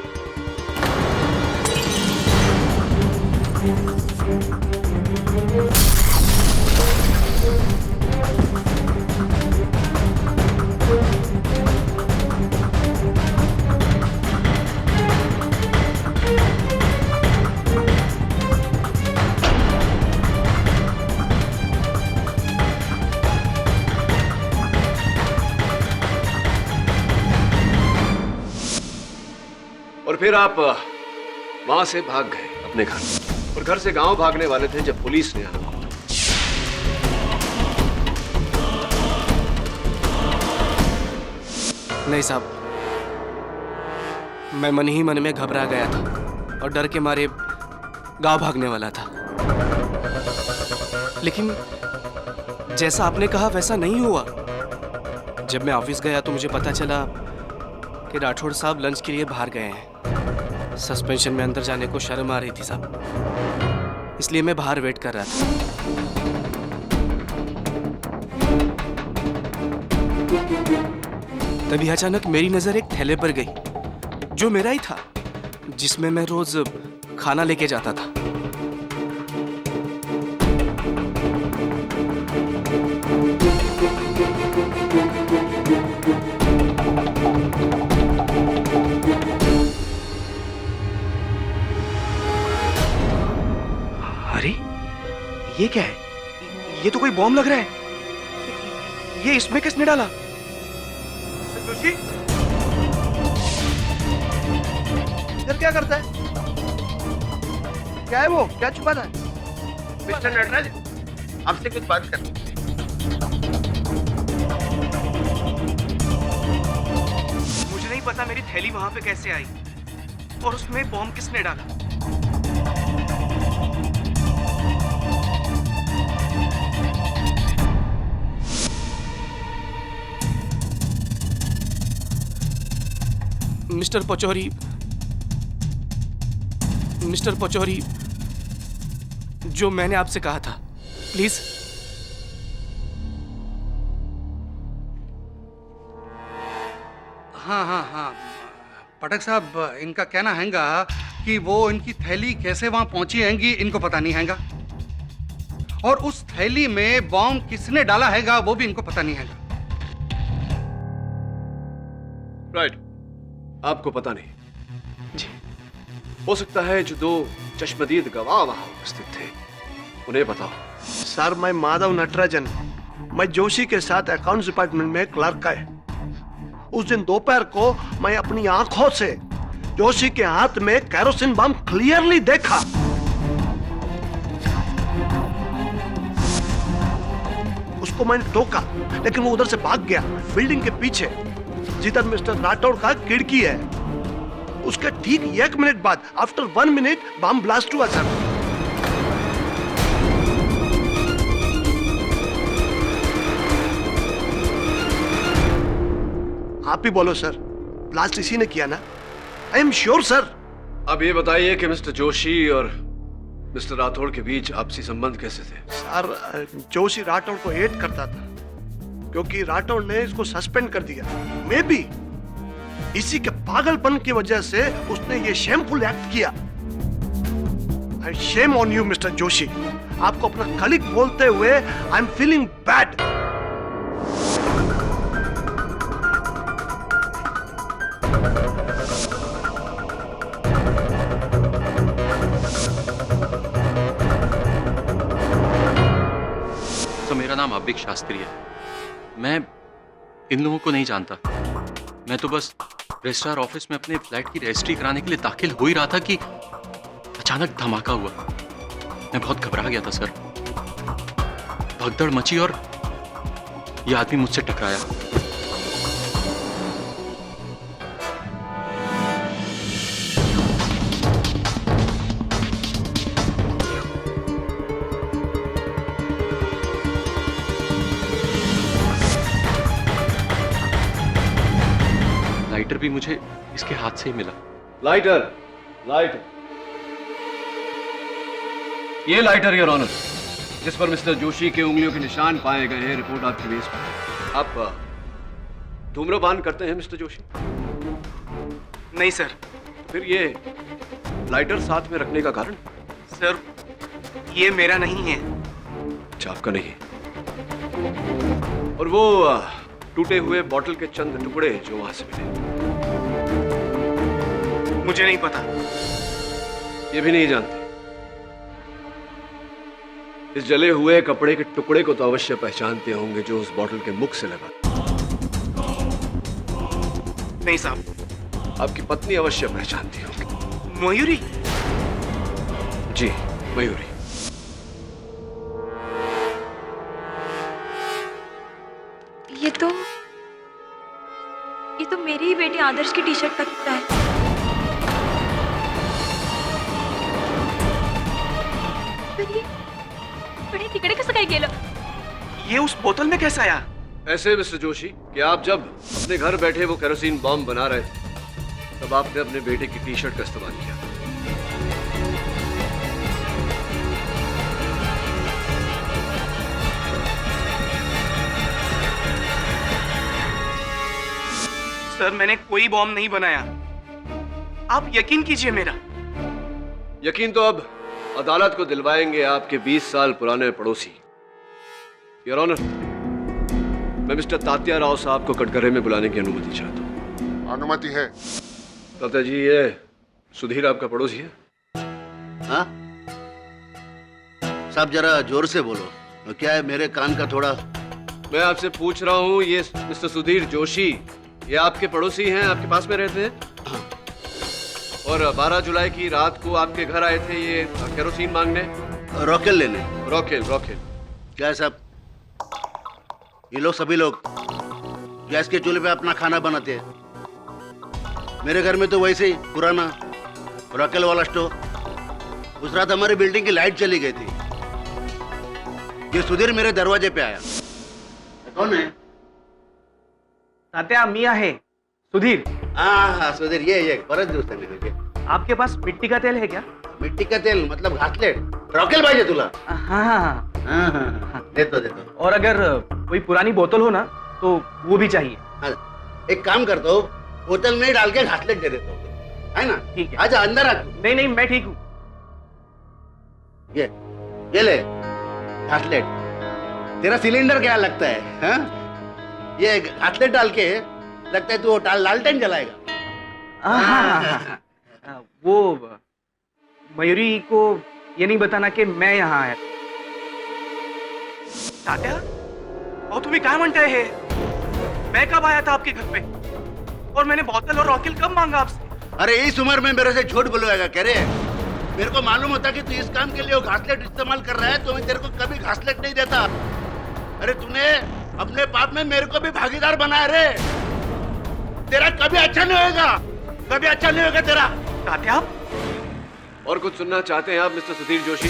और फिर आप वहां से भाग गए अपने घर, और घर से गांव भागने वाले थे जब पुलिस ने आना। नहीं साहब, मैं मन ही मन में घबरा गया था और डर के मारे गांव भागने वाला था। लेकिन जैसा आपने कहा वैसा नहीं हुआ। जब मैं ऑफिस गया तो मुझे पता चला कि राठौड़ साहब लंच के लिए बाहर गए हैं। सस्पेंशन में अंदर जाने को शर्म आ रही थी साहब, इसलिए मैं बाहर वेट कर रहा था। तभी अचानक मेरी नजर एक थैले पर गई, जो मेरा ही था, जिसमें मैं रोज खाना लेके जाता था। अरे ये क्या है? ये तो कोई बॉम्ब लग रहा है। ये इसमें किसने डाला? जोशी, इधर क्या करता है? क्या है वो? क्या छुपाना है? मिस्टर नटराज, आपसे कुछ बात करनी है। मुझे नहीं पता मेरी थैली वहां पे कैसे आई और उसमें बॉम्ब किसने डाला। मिस्टर पचौरी, जो मैंने आपसे कहा था, प्लीज। हाँ, पटक साहब, इनका कहना हैगा कि वो इनकी थैली कैसे वहां पहुंची हैगी इनको पता नहीं हैगा, और उस थैली में बॉम्ब किसने डाला हैगा वो भी इनको पता नहीं हैगा। राइट, आपको पता नहीं जी। हो सकता है जो दो चश्मदीद गवाह वहां उपस्थित थे उन्हें बताओ। सर, मैं माधव नटराजन, मैं जोशी के साथ अकाउंट्स डिपार्टमेंट में क्लर्क है। उस दिन दोपहर को मैं अपनी आंखों से जोशी के हाथ में कैरोसिन बम क्लियरली देखा। उसको मैंने टोका, लेकिन वो उधर से भाग गया बिल्डिंग के पीछे, जिधर मिस्टर राठौड़ का खिड़की है। उसके ठीक 1 मिनट बाद, आफ्टर 1 मिनट, बम ब्लास्ट हुआ सर। आप ही बोलो सर, ब्लास्ट इसी ने किया ना? I am sure sir. अब ये बताइए कि मिस्टर जोशी और मिस्टर राठौड़ के बीच आपसी संबंध कैसे थे? सर, जोशी राठौड़ को हेट करता था, क्योंकि राठौड़ ने इसको सस्पेंड कर दिया। मे बी इसी के पागलपन की वजह से उसने ये शेमफुल एक्ट किया। Shame on you mister Joshi. आपको अपना कलीग बोलते हुए आई एम फीलिंग बैड। तो मेरा नाम अभिक शास्त्री है। मैं इन लोगों को नहीं जानता। मैं तो बस रजिस्ट्रार ऑफिस में अपने फ्लैट की रजिस्ट्री कराने के लिए दाखिल हो ही रहा था कि अचानक धमाका हुआ। मैं बहुत घबरा गया था सर। भगदड़ मची और ये आदमी मुझसे टकराया। लाइटर भी मुझे इसके हाथ से ही मिला। लाइटर। ये लाइटर योर ऑनर, जिस पर मिस्टर जोशी के उंगलियों के निशान पाए गए हैं, रिपोर्ट आपके बेस पर है। आप धूम्रपान करते हैं मिस्टर जोशी? नहीं सर। फिर ये लाइटर साथ में रखने का कारण? सर, ये मेरा नहीं है। अच्छा, आपका नहीं है। और वो टूटे हुए बॉटल के चंद टुकड़े जो वहां से मिले? मुझे नहीं पता। ये भी नहीं जानते? इस जले हुए कपड़े के टुकड़े को तो अवश्य पहचानते होंगे जो उस बॉटल के मुख से लगा। नहीं साहब। आपकी पत्नी अवश्य पहचानती होंगी। मयूरी? जी, मयूरी। ये तो मेरी ही बेटी आदर्श की टी-शर्ट का टुकड़ा है। बड़े तिकड़े कसं काय गेलं? ये उस बोतल में कैसे आया? ऐसे मिस्टर जोशी कि आप जब अपने घर बैठे वो केरोसिन बॉम्ब बना रहे थे, तब आपने अपने बेटे की टी-शर्ट का इस्तेमाल किया। सर, मैंने कोई बॉम्ब नहीं बनाया। आप यकीन कीजिए मेरा। यकीन तो अब अदालत को दिलवाएंगे आपके 20 साल पुराने पड़ोसी। योर ऑनर, मैं मिस्टर तात्या राव साहब को कटघरे में बुलाने की अनुमति चाहता हूँ। अनुमति है। तात्या जी, ये सुधीर आपका पड़ोसी है? हाँ साहब, जरा जोर से बोलो। क्या है, मेरे कान का थोड़ा। मैं आपसे पूछ रहा हूँ, ये मिस्टर सुधीर जोशी ये आपके पड़ोसी हैं, आपके पास में रहते हैं? और 12 जुलाई की रात को आपके घर आए थे ये केरोसिन मांगने? रॉकेल लेने। रॉकेल। क्या है साहब, ये लोग सभी लोग गैस के चूल्हे पे अपना खाना बनाते हैं। मेरे घर में तो वैसे ही पुराना रॉकेल वाला स्टोव। उस रात हमारी बिल्डिंग की लाइट चली गई थी। ये सुधीर मेरे दरवाजे पे आया। कौन है? तात्या, मी आहे। सुधीर। हाँ सुधीर, ये बरच दिवसांनी म्हणजे. आपके पास मिट्टी का तेल है क्या? मिट्टी का तेल मतलब घासलेट? रॉकेल पाहिजे तुला? हाँ। देतो देतो. और अगर कोई पुरानी बोतल हो ना तो वो भी चाहिए. हाँ, एक काम करता हूँ, बोतल में डाल के घासलेट दे देता हूँ, है ना? ठीक है. आजा अंदर आ तू. नहीं मैं ठीक हूँ. ये ले घासलेट. तेरा सिलेंडर क्या लगता है? हाँ? ये घासलेट डाल के लगता है तू लालटेन जलाएगा. वो मयूरी को ये नहीं बताना कि मैं यहाँ आया. तात्या, और तुम्हें क्या म्हणताय हे? मैं कब आया था आपके घर पे? और मैंने बोतल और रॉकेल कब मांगा आपसे? अरे इस उम्र में मेरे से झूठ बोलवाएगा कह रहे? मेरे को मालूम होता कि तू इस काम के लिए वो घासलेट इस्तेमाल कर रहा है तो मैं तेरे को कभी घासलेट नहीं देता. अरे तूने अपने पाप में मेरे को भी भागीदार बनाया रे. तेरा कभी अच्छा नहीं होगा, कभी अच्छा नहीं होगा तेरा. तात्या, और कुछ सुनना चाहते हैं आप मिस्टर सुधीर जोशी?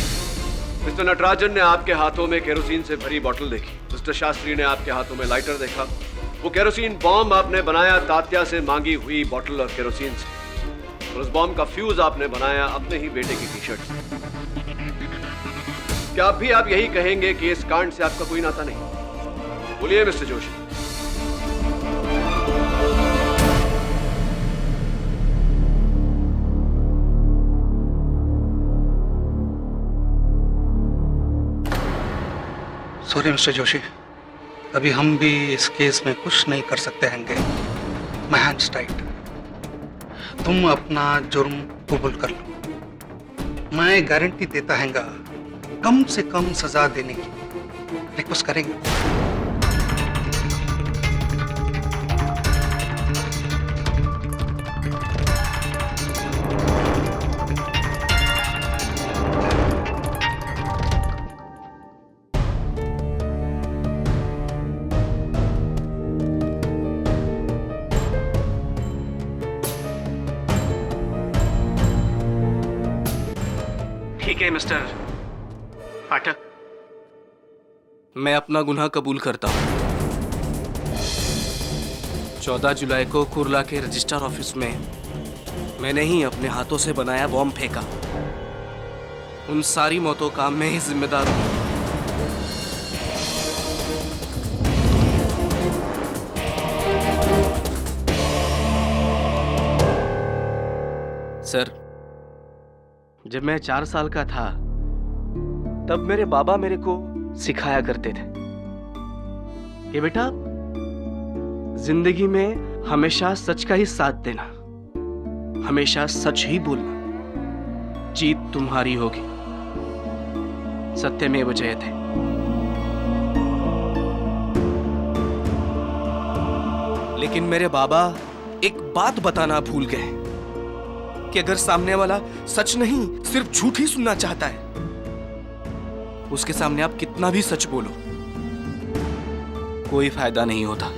मिस्टर नटराजन ने आपके हाथों में केरोसिन से भरी बोतल देखी. मिस्टर शास्त्री ने आपके हाथों में लाइटर देखा. वो केरोसिन बॉम्ब आपने बनाया तात्या से मांगी हुई बोतल और केरोसिन से. और उस बॉम्ब का फ्यूज आपने बनाया अपने ही बेटे की टी-शर्ट से. क्या अब भी आप यही कहेंगे कि इस कांड से आपका कोई नाता नहीं? बोलिए mister Joshi. Sorry mister Joshi, अभी हम भी इस केस में कुछ नहीं कर सकते हैंगे. My hands tight. तुम अपना जुर्म कबूल कर लो. मैं गारंटी देता हैंगा कम से कम सजा देने की. रिक्वेस्ट करेंगे? ठीक है मिस्टर पाठक, मैं अपना गुनाह कबूल करता हूं. 14 जुलाई को कुर्ला के रजिस्ट्रार ऑफिस में मैंने ही अपने हाथों से बनाया बॉम्ब फेंका. उन सारी मौतों का मैं ही जिम्मेदार हूं. सर, जब मैं 4 साल का था तब मेरे बाबा मेरे को सिखाया करते थे कि बेटा, जिंदगी में हमेशा सच का ही साथ देना, हमेशा सच ही बोलना, जीत तुम्हारी होगी. सत्यमेव जयते. लेकिन मेरे बाबा एक बात बताना भूल गए कि अगर सामने वाला सच नहीं सिर्फ झूठ ही सुनना चाहता है, उसके सामने आप कितना भी सच बोलो, कोई फायदा नहीं होता.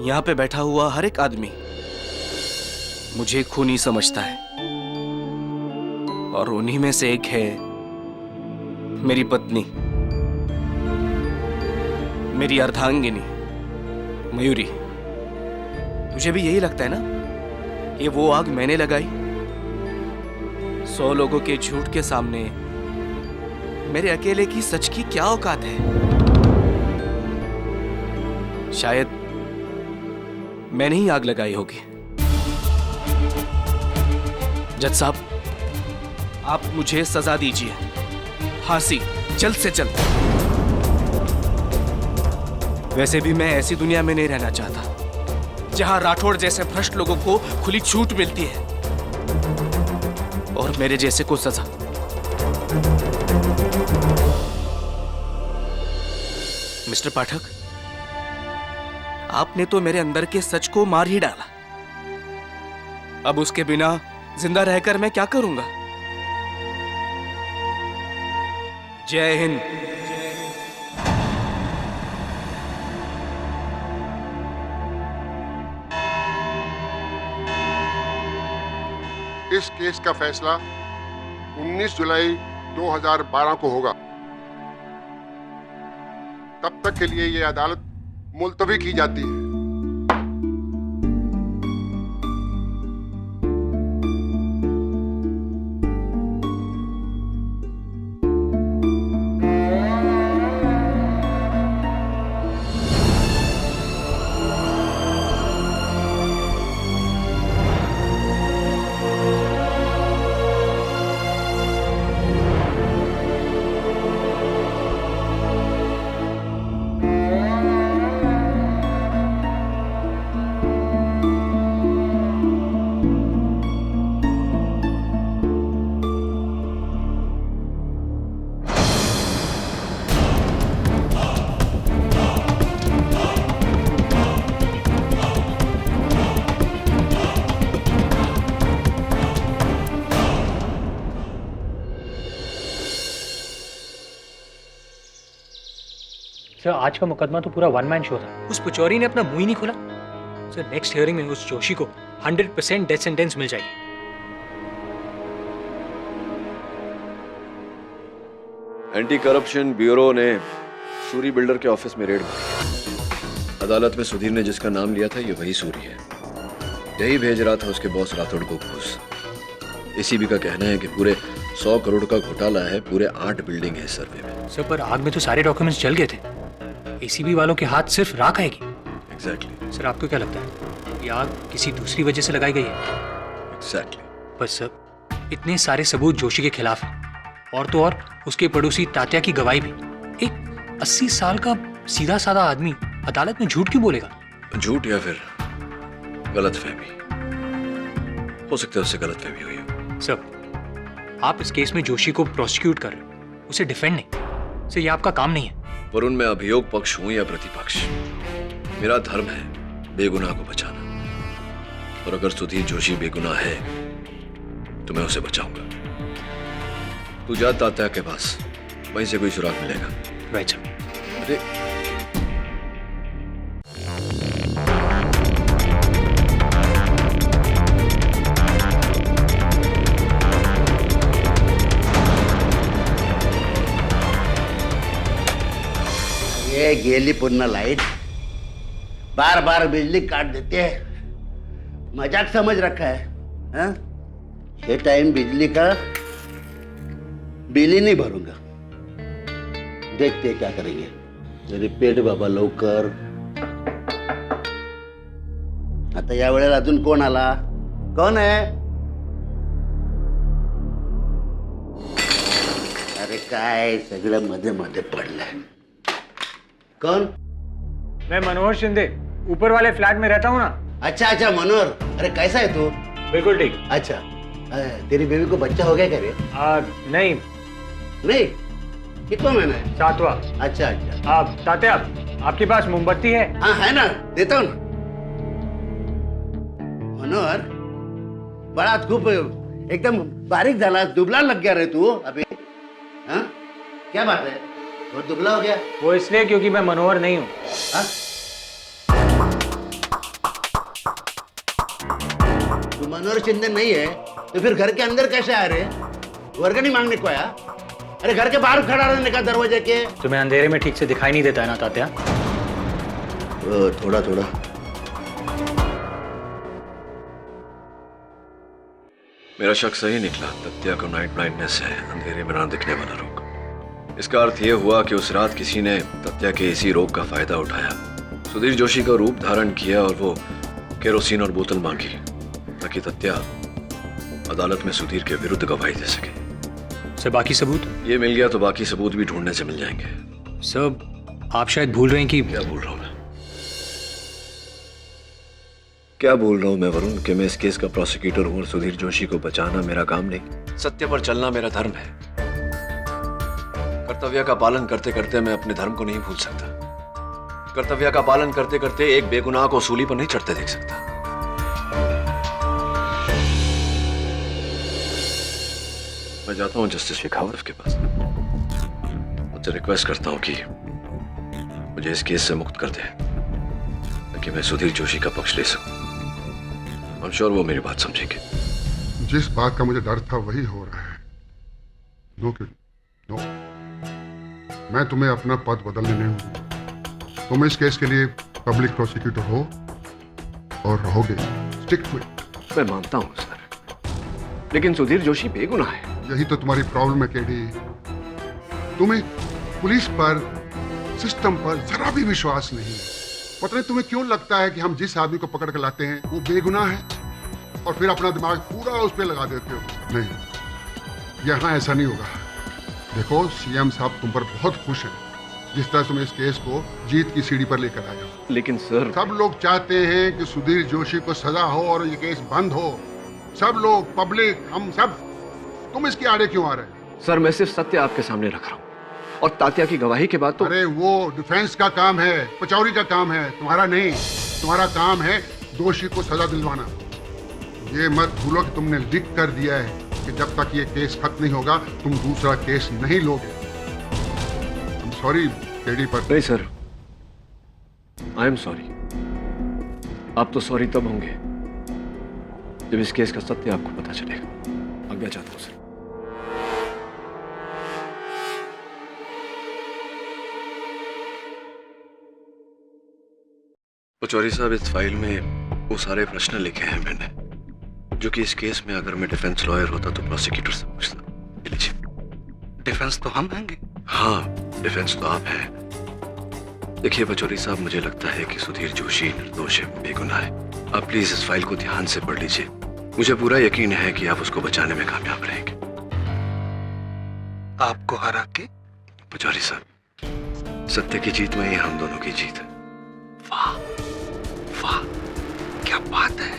यहां पे बैठा हुआ हर एक आदमी मुझे खूनी समझता है, और उन्हीं में से एक है मेरी पत्नी, मेरी अर्धांगिनी मयूरी. तुझे भी यही लगता है ना कि वो आग मैंने लगाई? 100 लोगों के झूठ के सामने मेरे अकेले की सच की क्या औकात है? शायद मैंने ही आग लगाई होगी. जज साहब, आप मुझे सजा दीजिए, फांसी जल्द से जल्द. वैसे भी मैं ऐसी दुनिया में नहीं रहना चाहता जहां राठौड़ जैसे भ्रष्ट लोगों को खुली छूट मिलती है और मेरे जैसे को सजा. मिस्टर पाठक, आपने तो मेरे अंदर के सच को मार ही डाला. अब उसके बिना जिंदा रहकर मैं क्या करूंगा? जय हिंद. इस केस का फैसला 19 जुलाई 2012 को होगा। तब तक के लिए ये अदालत मुलतवी की जाती है। सर आज का मुकदमा तो पूरा वन मैन शो था। उस पुचौरी ने अपना मुंह ही नहीं खोला। सर नेक्स्ट हियरिंग में उस जोशी को 100% डेथ सेंटेंस मिल जाएगी। एंटी करप्शन ब्यूरो ने सूरी बिल्डर के ऑफिस में रेड मारी। अदालत में सुधीर ने जिसका नाम लिया था ये वही सूरी है। यही भेज रहा था उसके बॉस राठौड़ को घूस। एसीबी का कहना है कि पूरे 100 करोड़ का घोटाला है, पूरे 8 बिल्डिंग है इस सर्वे में। सर पर आग में तो सारे डॉक्यूमेंट्स जल गए थे। एसीबी वालों के हाथ सिर्फ राख आएगी। एग्जैक्टली। सर आपको क्या लगता है ये आग किसी दूसरी वजह से लगाई गई है? एग्जैक्टली। पर सर इतने सारे सबूत जोशी के खिलाफ हैं और तो और उसके पड़ोसी तात्या की गवाही भी। एक 80 साल का सीधा साधा आदमी अदालत में झूठ क्यों बोलेगा? झूठ या फिर गलतफहमी, हो सकता है उससे गलतफहमी हुई हो। सर आप इस केस में जोशी को प्रोसिक्यूट कर रहे हो, उसे डिफेंड नहीं। सर ये आपका काम नहीं है। वरुण मैं अभियोग पक्ष हूं या प्रतिपक्ष, मेरा धर्म है बेगुनाह को बचाना। और अगर सुधीर जोशी बेगुनाह है तो मैं उसे बचाऊंगा। तू जा तात्या के पास, वहीं से कोई सुराग मिलेगा। Right sir. अरे ये गेली पुन्हा लाइट, बार बार बिजली काट देते हैं। मजाक समझ रखा है हा? ये टाइम बिजली का बिल ही नहीं भरूंगा। देखते हैं क्या करेंगे। रिपेट बाबा लवकर। आता या वेळेला अजून कोण आला? कोण है? अरे काय सगळं मध्ये मध्ये पडलंय। कौन? मैं मनोहर शिंदे, ऊपर वाले फ्लैट में रहता हूँ ना। अच्छा अच्छा मनोहर, अरे कैसा है तू? बिल्कुल ठीक। अच्छा तेरी बेबी को बच्चा हो गया क्या रे? नहीं। नहीं? कितना महीना है? 7वां। अच्छा अच्छा। आप तात्या आपके पास मोमबत्ती है? हाँ है ना, देता हूँ ना। मनोहर बड़ा खूब एकदम बारीक झाला, दुबला लग गया रे तू अभी। हाँ क्या बात है, बहुत दुबला हो गया? वो इसलिए क्योंकि मैं मनोहर नहीं हूँ। तू मनोहर शिंदे नहीं है तो फिर घर के अंदर कैसे आ रहे? वर्गनी मांगने को आया? अरे घर के बाहर खड़ा रहने का दरवाजे के। तुम्हें अंधेरे में ठीक से दिखाई नहीं देता है ना तात्या? थोड़ा थोड़ा। मेरा शक सही निकला। तत्या को नाइट ब्लाइंडनेस है, अंधेरे में ना दिखने वाला रोग। इसका अर्थ यह हुआ कि उस रात किसी ने तत्या के इसी रोग का फायदा उठाया, सुधीर जोशी का रूप धारण किया और वो केरोसिन और बोतल मांगी ताकि तत्या अदालत में सुधीर के विरुद्ध गवाही दे सके। सर बाकी सबूत? ये मिल गया तो बाकी सबूत भी ढूंढने से मिल जाएंगे। सर आप शायद भूल रहे हैं कि क्या भूल रहा हूं मैं? क्या भूल रहा हूं मैं वरुण कि मैं इस केस का प्रोसिक्यूटर हूं और सुधीर जोशी को बचाना मेरा काम नहीं, सत्य पर चलना मेरा धर्म है। कर्तव्य का पालन करते करते मैं अपने धर्म को नहीं भूल सकता। कर्तव्य का पालन करते करते एक बेगुनाह को सूली पर नहीं चढ़ते देख सकता। मैं जाता हूं जस्टिस शेखावत के पास, मुझसे रिक्वेस्ट करता हूं कि मुझे इस केस से मुक्त कर दे ताकि मैं सुधीर जोशी का पक्ष ले सकूं। I'm sure वो मेरी बात समझेंगे। जिस बात का मुझे डर था वही हो रहा है। नो किड, नो, मैं तुम्हें अपना पद बदलने नहीं हूं। तुम इस केस के लिए पब्लिक प्रोसिक्यूटर हो और रहोगे। Stick to it. मैं मानता हूं सर, लेकिन सुधीर जोशी बेगुनाह है। यही तो तुम्हारी प्रॉब्लम है केडी। तुम्हें पुलिस पर, सिस्टम पर जरा भी विश्वास नहीं। पता नहीं तुम्हें क्यों लगता है कि हम जिस आदमी को पकड़ कर लाते हैं वो बेगुनाह है, और फिर अपना दिमाग पूरा उस पर लगा देते हो। नहीं, यहाँ ऐसा नहीं होगा। देखो, सीएम साहब तुम पर बहुत खुश हैं, जिस तरह तुम इस केस को जीत की सीढ़ी पर लेकर आए हो। लेकिन सर, सब लोग चाहते हैं कि सुधीर जोशी को सजा हो और ये केस बंद हो। सब लोग, पब्लिक, हम सब। तुम इसके आड़े क्यों आ रहे हैं? सर, मैं सिर्फ सत्य आपके सामने रख रहा हूँ, और तात्या की गवाही के बाद तो... अरे वो डिफेंस का काम है, पचौरी का काम है, तुम्हारा नहीं। तुम्हारा काम है दोषी को सजा दिलवाना। ये मत भूलो कि तुमने लिख कर दिया है कि जब तक ये केस खत्म नहीं होगा तुम दूसरा केस नहीं लोगे। सॉरी केडी पर। नहीं सर, आई एम सॉरी। आप तो सॉरी तब होंगे जब इस केस का सत्य आपको पता चलेगा। आज्ञा चाहता हूं सर। पचौरी साहब, इस फाइल में वो सारे प्रश्न लिखे हैं मैंने, जो कि इस केस में अगर मैं डिफेंस लॉयर होता तो प्रोसिक्यूटर से पूछता। लीजिए। डिफेंस तो हम हैंगे। हाँ, डिफेंस तो आप हैं। देखिए पचौरी साहब, मुझे लगता है कि सुधीर जोशी निर्दोष है, बेगुनाह है। आप प्लीज इस फाइल को ध्यान से पढ़ लीजिए। मुझे पूरा यकीन है कि आप उसको बचाने में कामयाब रहेंगे। आपको हरा के? पचौरी साहब, सत्य की जीत में ही हम दोनों की जीत है। वाह वाह, क्या बात है,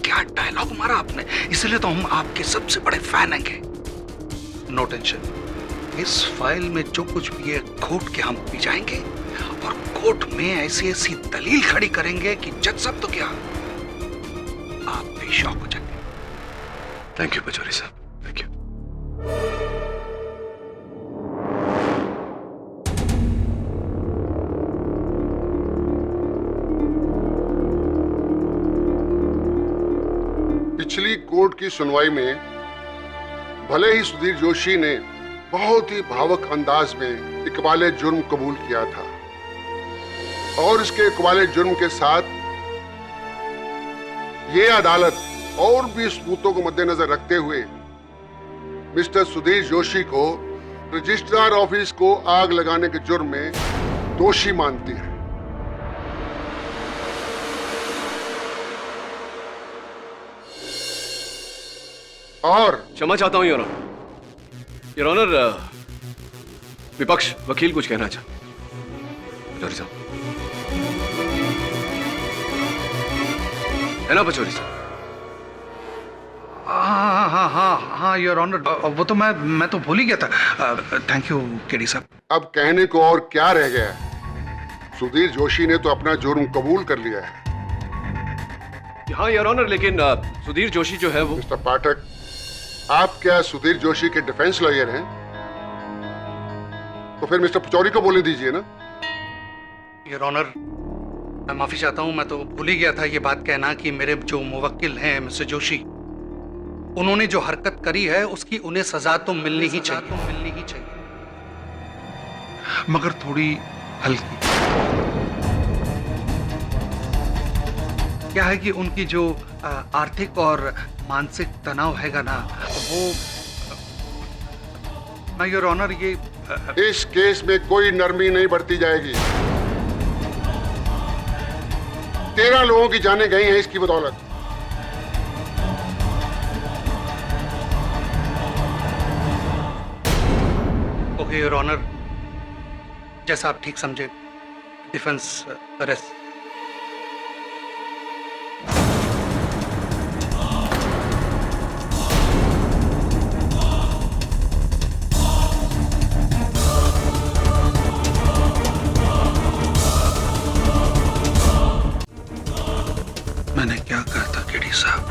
क्या डायलॉग मारा आपने। इसलिए तो हम आपके सबसे बड़े फैन हैं। नो टेंशन, इस फाइल में जो कुछ भी है कोर्ट के हम पी जाएंगे, और कोर्ट में ऐसी ऐसी दलील खड़ी करेंगे कि जज साहब तो क्या, आप भी शॉक हो जाएंगे। थैंक यू पचौरी साहब, थैंक यू। पिछली कोर्ट की सुनवाई में भले ही सुधीर जोशी ने बहुत ही भावुक अंदाज में इकबाले जुर्म कबूल किया था, और इसके इकबाले जुर्म के साथ ये अदालत और भी सबूतों को मद्देनजर रखते हुए मिस्टर सुधीर जोशी को रजिस्ट्रार ऑफिस को आग लगाने के जुर्म में दोषी मानती है। और क्षमा चाहता हूं योर ऑनर, विपक्ष वकील कुछ कहना चाहते हैं। पचौरी साहब, है ना पचौरी साहब? हाँ हाँ हाँ हाँ योर ऑनर, वो तो मैं तो भूल ही गया था। थैंक यू केडी साहब। अब कहने को और क्या रह गया है? सुधीर जोशी ने तो अपना जुर्म कबूल कर लिया है। हाँ योर ऑनर, लेकिन सुधीर जोशी जो है वो... मिस्टर पाठक, आप क्या सुधीर जोशी के डिफेंस लॉयर हैं? तो फिर मिस्टर पचौरी को बोलने दीजिए ना। योर ऑनर, मैं माफी चाहता हूं, मैं तो भूल ही गया था ये बात कहना कि मेरे जो मुवक्किल हैं मिस्टर जोशी, उन्होंने जो हरकत करी है उसकी उन्हें सजा तो मिलनी ही चाहिए, मगर थोड़ी हल्की। क्या है कि उनकी जो आर्थिक और मानसिक तनाव हैगा ना, वो मैं योर ऑनर ये इस केस में कोई नरमी नहीं बरती जाएगी। 13 लोगों की जानें गई हैं इसकी बदौलत। ओके योर ऑनर, जैसा आप ठीक समझे। Defence arrest. मैंने क्या कहा था केडी साहब,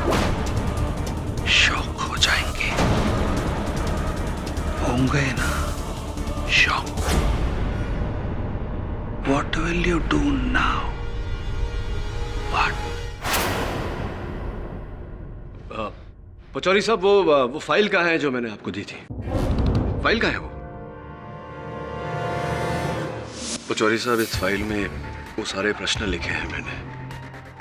शौक हो जाएंगे, होंगे ना शौक। What will you do now? What? Pachauri साहब वो फाइल कहाँ है जो मैंने आपको दी थी? फाइल कहाँ है वो? पचौरी साहब, इस फाइल में वो सारे प्रश्न लिखे हैं मैंने,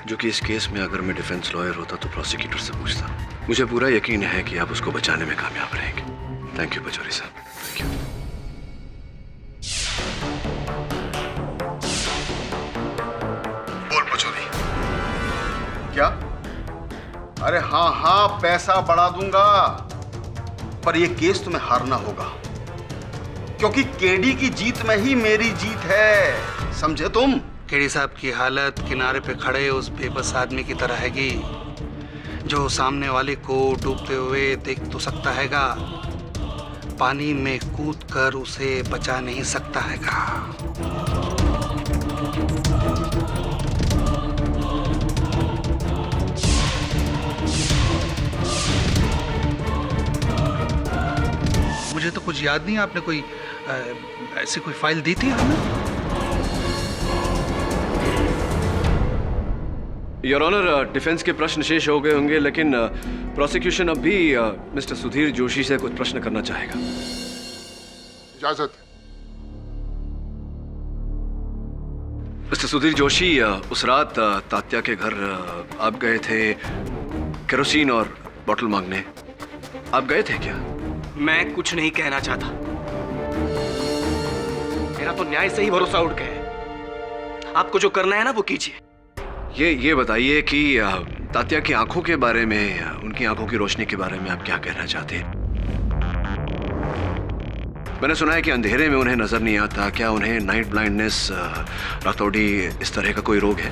जो कि इस केस में अगर मैं डिफेंस लॉयर होता तो प्रोसिक्यूटर से पूछता। मुझे पूरा यकीन है कि आप उसको बचाने में कामयाब रहेंगे। थैंक यू पचौरी साहब, थैंक यू। बोल पचौरी। क्या? अरे हाँ हाँ, पैसा बढ़ा दूंगा, पर यह केस तुम्हें हारना होगा, क्योंकि केडी की जीत में ही मेरी जीत है, समझे तुम? केडी साहब की हालत किनारे पे खड़े उस बेबस आदमी की तरह हैगी, जो सामने वाले को डूबते हुए देख तो सकता हैगा, पानी में कूदकर उसे बचा नहीं सकता हैगा। मुझे तो कुछ याद नहीं, आपने कोई ऐसी कोई फाइल दी थी हमें? योर ऑनर, डिफेंस के प्रश्न शेष हो गए होंगे, लेकिन प्रोसिक्यूशन अब भी मिस्टर सुधीर जोशी से कुछ प्रश्न करना चाहेगा। इजाजत। मिस्टर सुधीर जोशी, उस रात तात्या के घर आप गए थे केरोसिन और बोतल मांगने, आप गए थे क्या? मैं कुछ नहीं कहना चाहता, मेरा तो न्याय से ही भरोसा उठ गया है। आपको जो करना है ना वो कीजिए। ये बताइए कि तात्या की आंखों के बारे में, उनकी आंखों की रोशनी के बारे में आप क्या कहना चाहते हैं? मैंने सुना है कि अंधेरे में उन्हें नजर नहीं आता, क्या उन्हें नाइट ब्लाइंडनेस, रातौड़ी, इस तरह का कोई रोग है?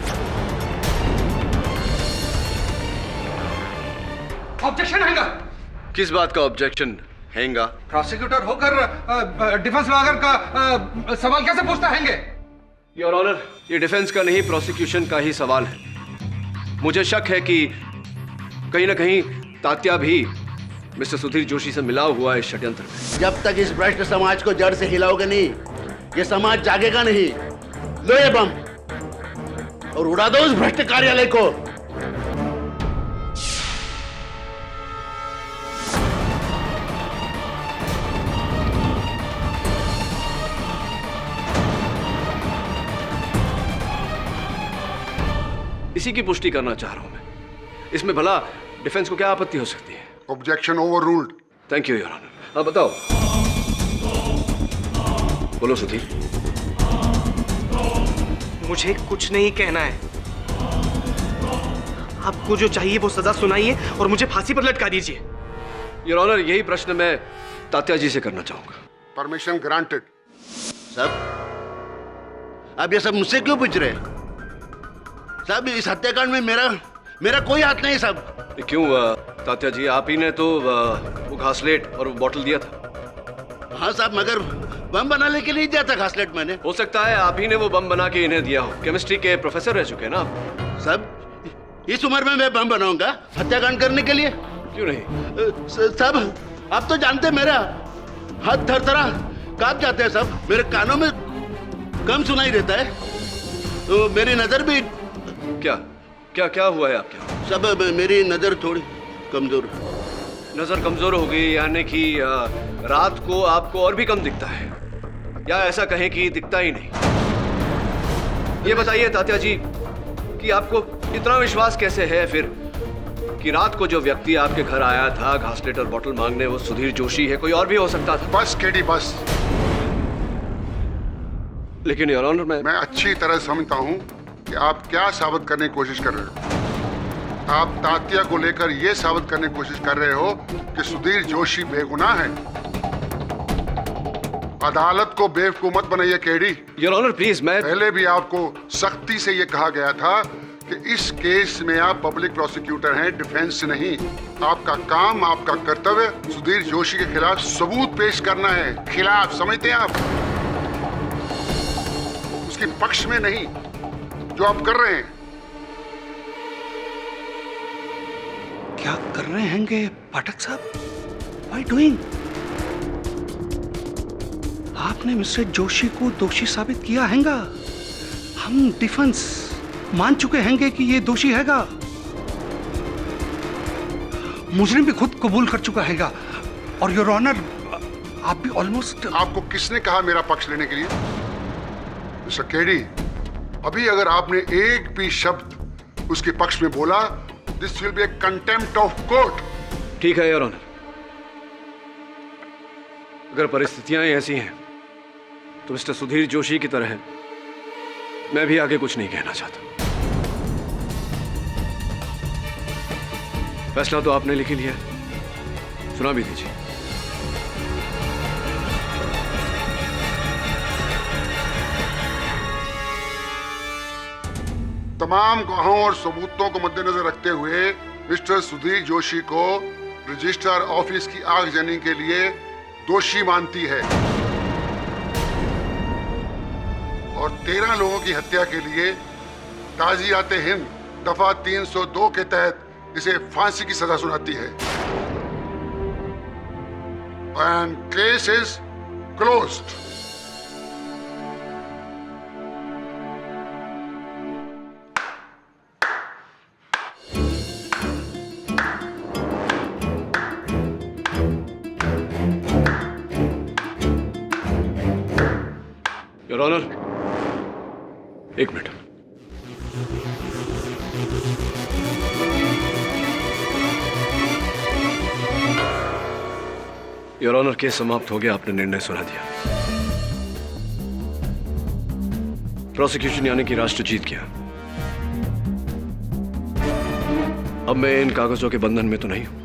ऑब्जेक्शन हैगा। किस बात का ऑब्जेक्शन हैगा? प्रोसिक्यूटर होकर डिफेंस लॉयर का सवाल कैसे पूछता हैंगे? योर ऑनर, ये डिफेंस का नहीं प्रोसिक्यूशन का ही सवाल है। मुझे शक है कि कहीं ना कहीं तात्या भी मिस्टर सुधीर जोशी से मिला हुआ है इस षड्यंत्र में। जब तक इस भ्रष्ट समाज को जड़ से हिलाओगे नहीं, ये समाज जागेगा नहीं। लो ये बम और उड़ा दो उस भ्रष्ट कार्यालय को। इसी की पुष्टि करना चाह रहा हूं मैं। इसमें भला डिफेंस को क्या आपत्ति हो सकती है? Objection overruled. Thank you your honour. अब बताओ, बोलो सुधीर। मुझे कुछ नहीं कहना है, आपको जो चाहिए वो सजा सुनाइए और मुझे फांसी पर लटका दीजिए। योर ऑनर, यही प्रश्न मैं तात्या जी से करना चाहूंगा। Permission granted. साहब, आप ये सब मुझसे क्यों पूछ रहे हैं? साहब, इस हत्याकांड में मेरा कोई हाथ नहीं साहब। क्यों तात्या जी, आप ही ने तो वो घासलेट और वो बोतल दिया था। हाँ साहब, मगर बम बनाने के लिए दिया था घासलेट मैंने। हो सकता है आप ही ने वो बम बना के इन्हें दिया हो। केमिस्ट्री के प्रोफेसर रह चुके हैं ना आप। साहब, इस उम्र में मैं बम बनाऊंगा हत्याकांड करने के लिए? क्यों नहीं? साहब, आप तो जानते मेरा हाथ थरथरा कांप जाते हैं साहब, मेरे कानों में कम सुनाई देता है, तो मेरी नजर भी। क्या हुआ है आपके? सब मेरी नजर थोड़ी कमजोर। नजर कमजोर हो गई, यानी कि रात को आपको और भी कम दिखता है, या ऐसा कहें कि दिखता ही नहीं। ये बताइए तात्या जी कि आपको इतना विश्वास कैसे है फिर कि रात को जो व्यक्ति आपके घर आया था घासलेट और बोतल मांगने, वो सुधीर जोशी है, कोई और भी हो सकता था? बस केडी, बस। लेकिन योर ऑनर, मैं अच्छी तरह समझता हूं कि आप क्या साबित करने की कोशिश कर रहे हो। आप तात्या को लेकर यह साबित करने की कोशिश कर रहे हो कि सुधीर जोशी बेगुनाह है। अदालत को बेवकूफ मत बनाइए केडी। योर ऑनर प्लीज, मैं पहले भी आपको सख्ती से यह कहा गया था कि इस केस में आप पब्लिक प्रोसिक्यूटर हैं, डिफेंस नहीं। आपका काम, आपका कर्तव्य सुधीर जोशी के खिलाफ सबूत पेश करना है। खिलाफ समझते हैं आप, उसके पक्ष में नहीं, जो आप कर रहे हैं। क्या कर रहे हैंगे पाठक साहब? Why doing? आपने मिस्टर जोशी को दोषी साबित किया हैगा। हम डिफेंस मान चुके हैंगे कि ये दोषी हैगा। मुजरिम भी खुद कबूल कर चुका हैगा। और योर ऑनर, आप भी ऑलमोस्ट। आपको किसने कहा मेरा पक्ष लेने के लिए? मिस्टर केडी, अभी अगर आपने एक भी शब्द उसके पक्ष में बोला, this will be A contempt of court. ठीक है योर ऑनर, अगर परिस्थितियां ऐसी हैं तो मिस्टर सुधीर जोशी की तरह मैं भी आगे कुछ नहीं कहना चाहता। फैसला तो आपने लिख ही लिया, सुना भी दीजिए। तमाम गवाहों और सबूतों को मद्देनजर रखते हुए मिस्टर सुधीर जोशी को रजिस्ट्रार ऑफिस की आगजनी के लिए दोषी मानती है और 13 लोगों की हत्या के लिए ताज़ियात हिंद दफा 302 के तहत इसे फांसी की सजा सुनाती है। And case is closed. Your honour, एक मिनट। योर ऑनर, केस समाप्त हो गया, आपने निर्णय सुना दिया। प्रोसिक्यूशन यानी कि राष्ट्र जीत गया। अब मैं इन कागजों के बंधन में तो नहीं हूं।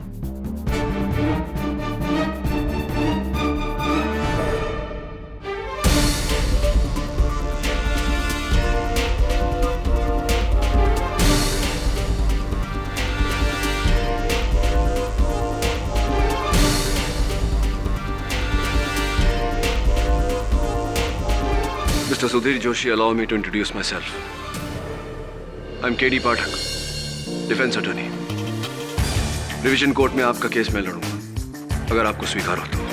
Mr. Sudhir Joshi, allow me to introduce myself. I'm KD Pathak, defence attorney. Division court में आपका केस मैं लड़ूंगा, अगर आपको स्वीकार हो तो।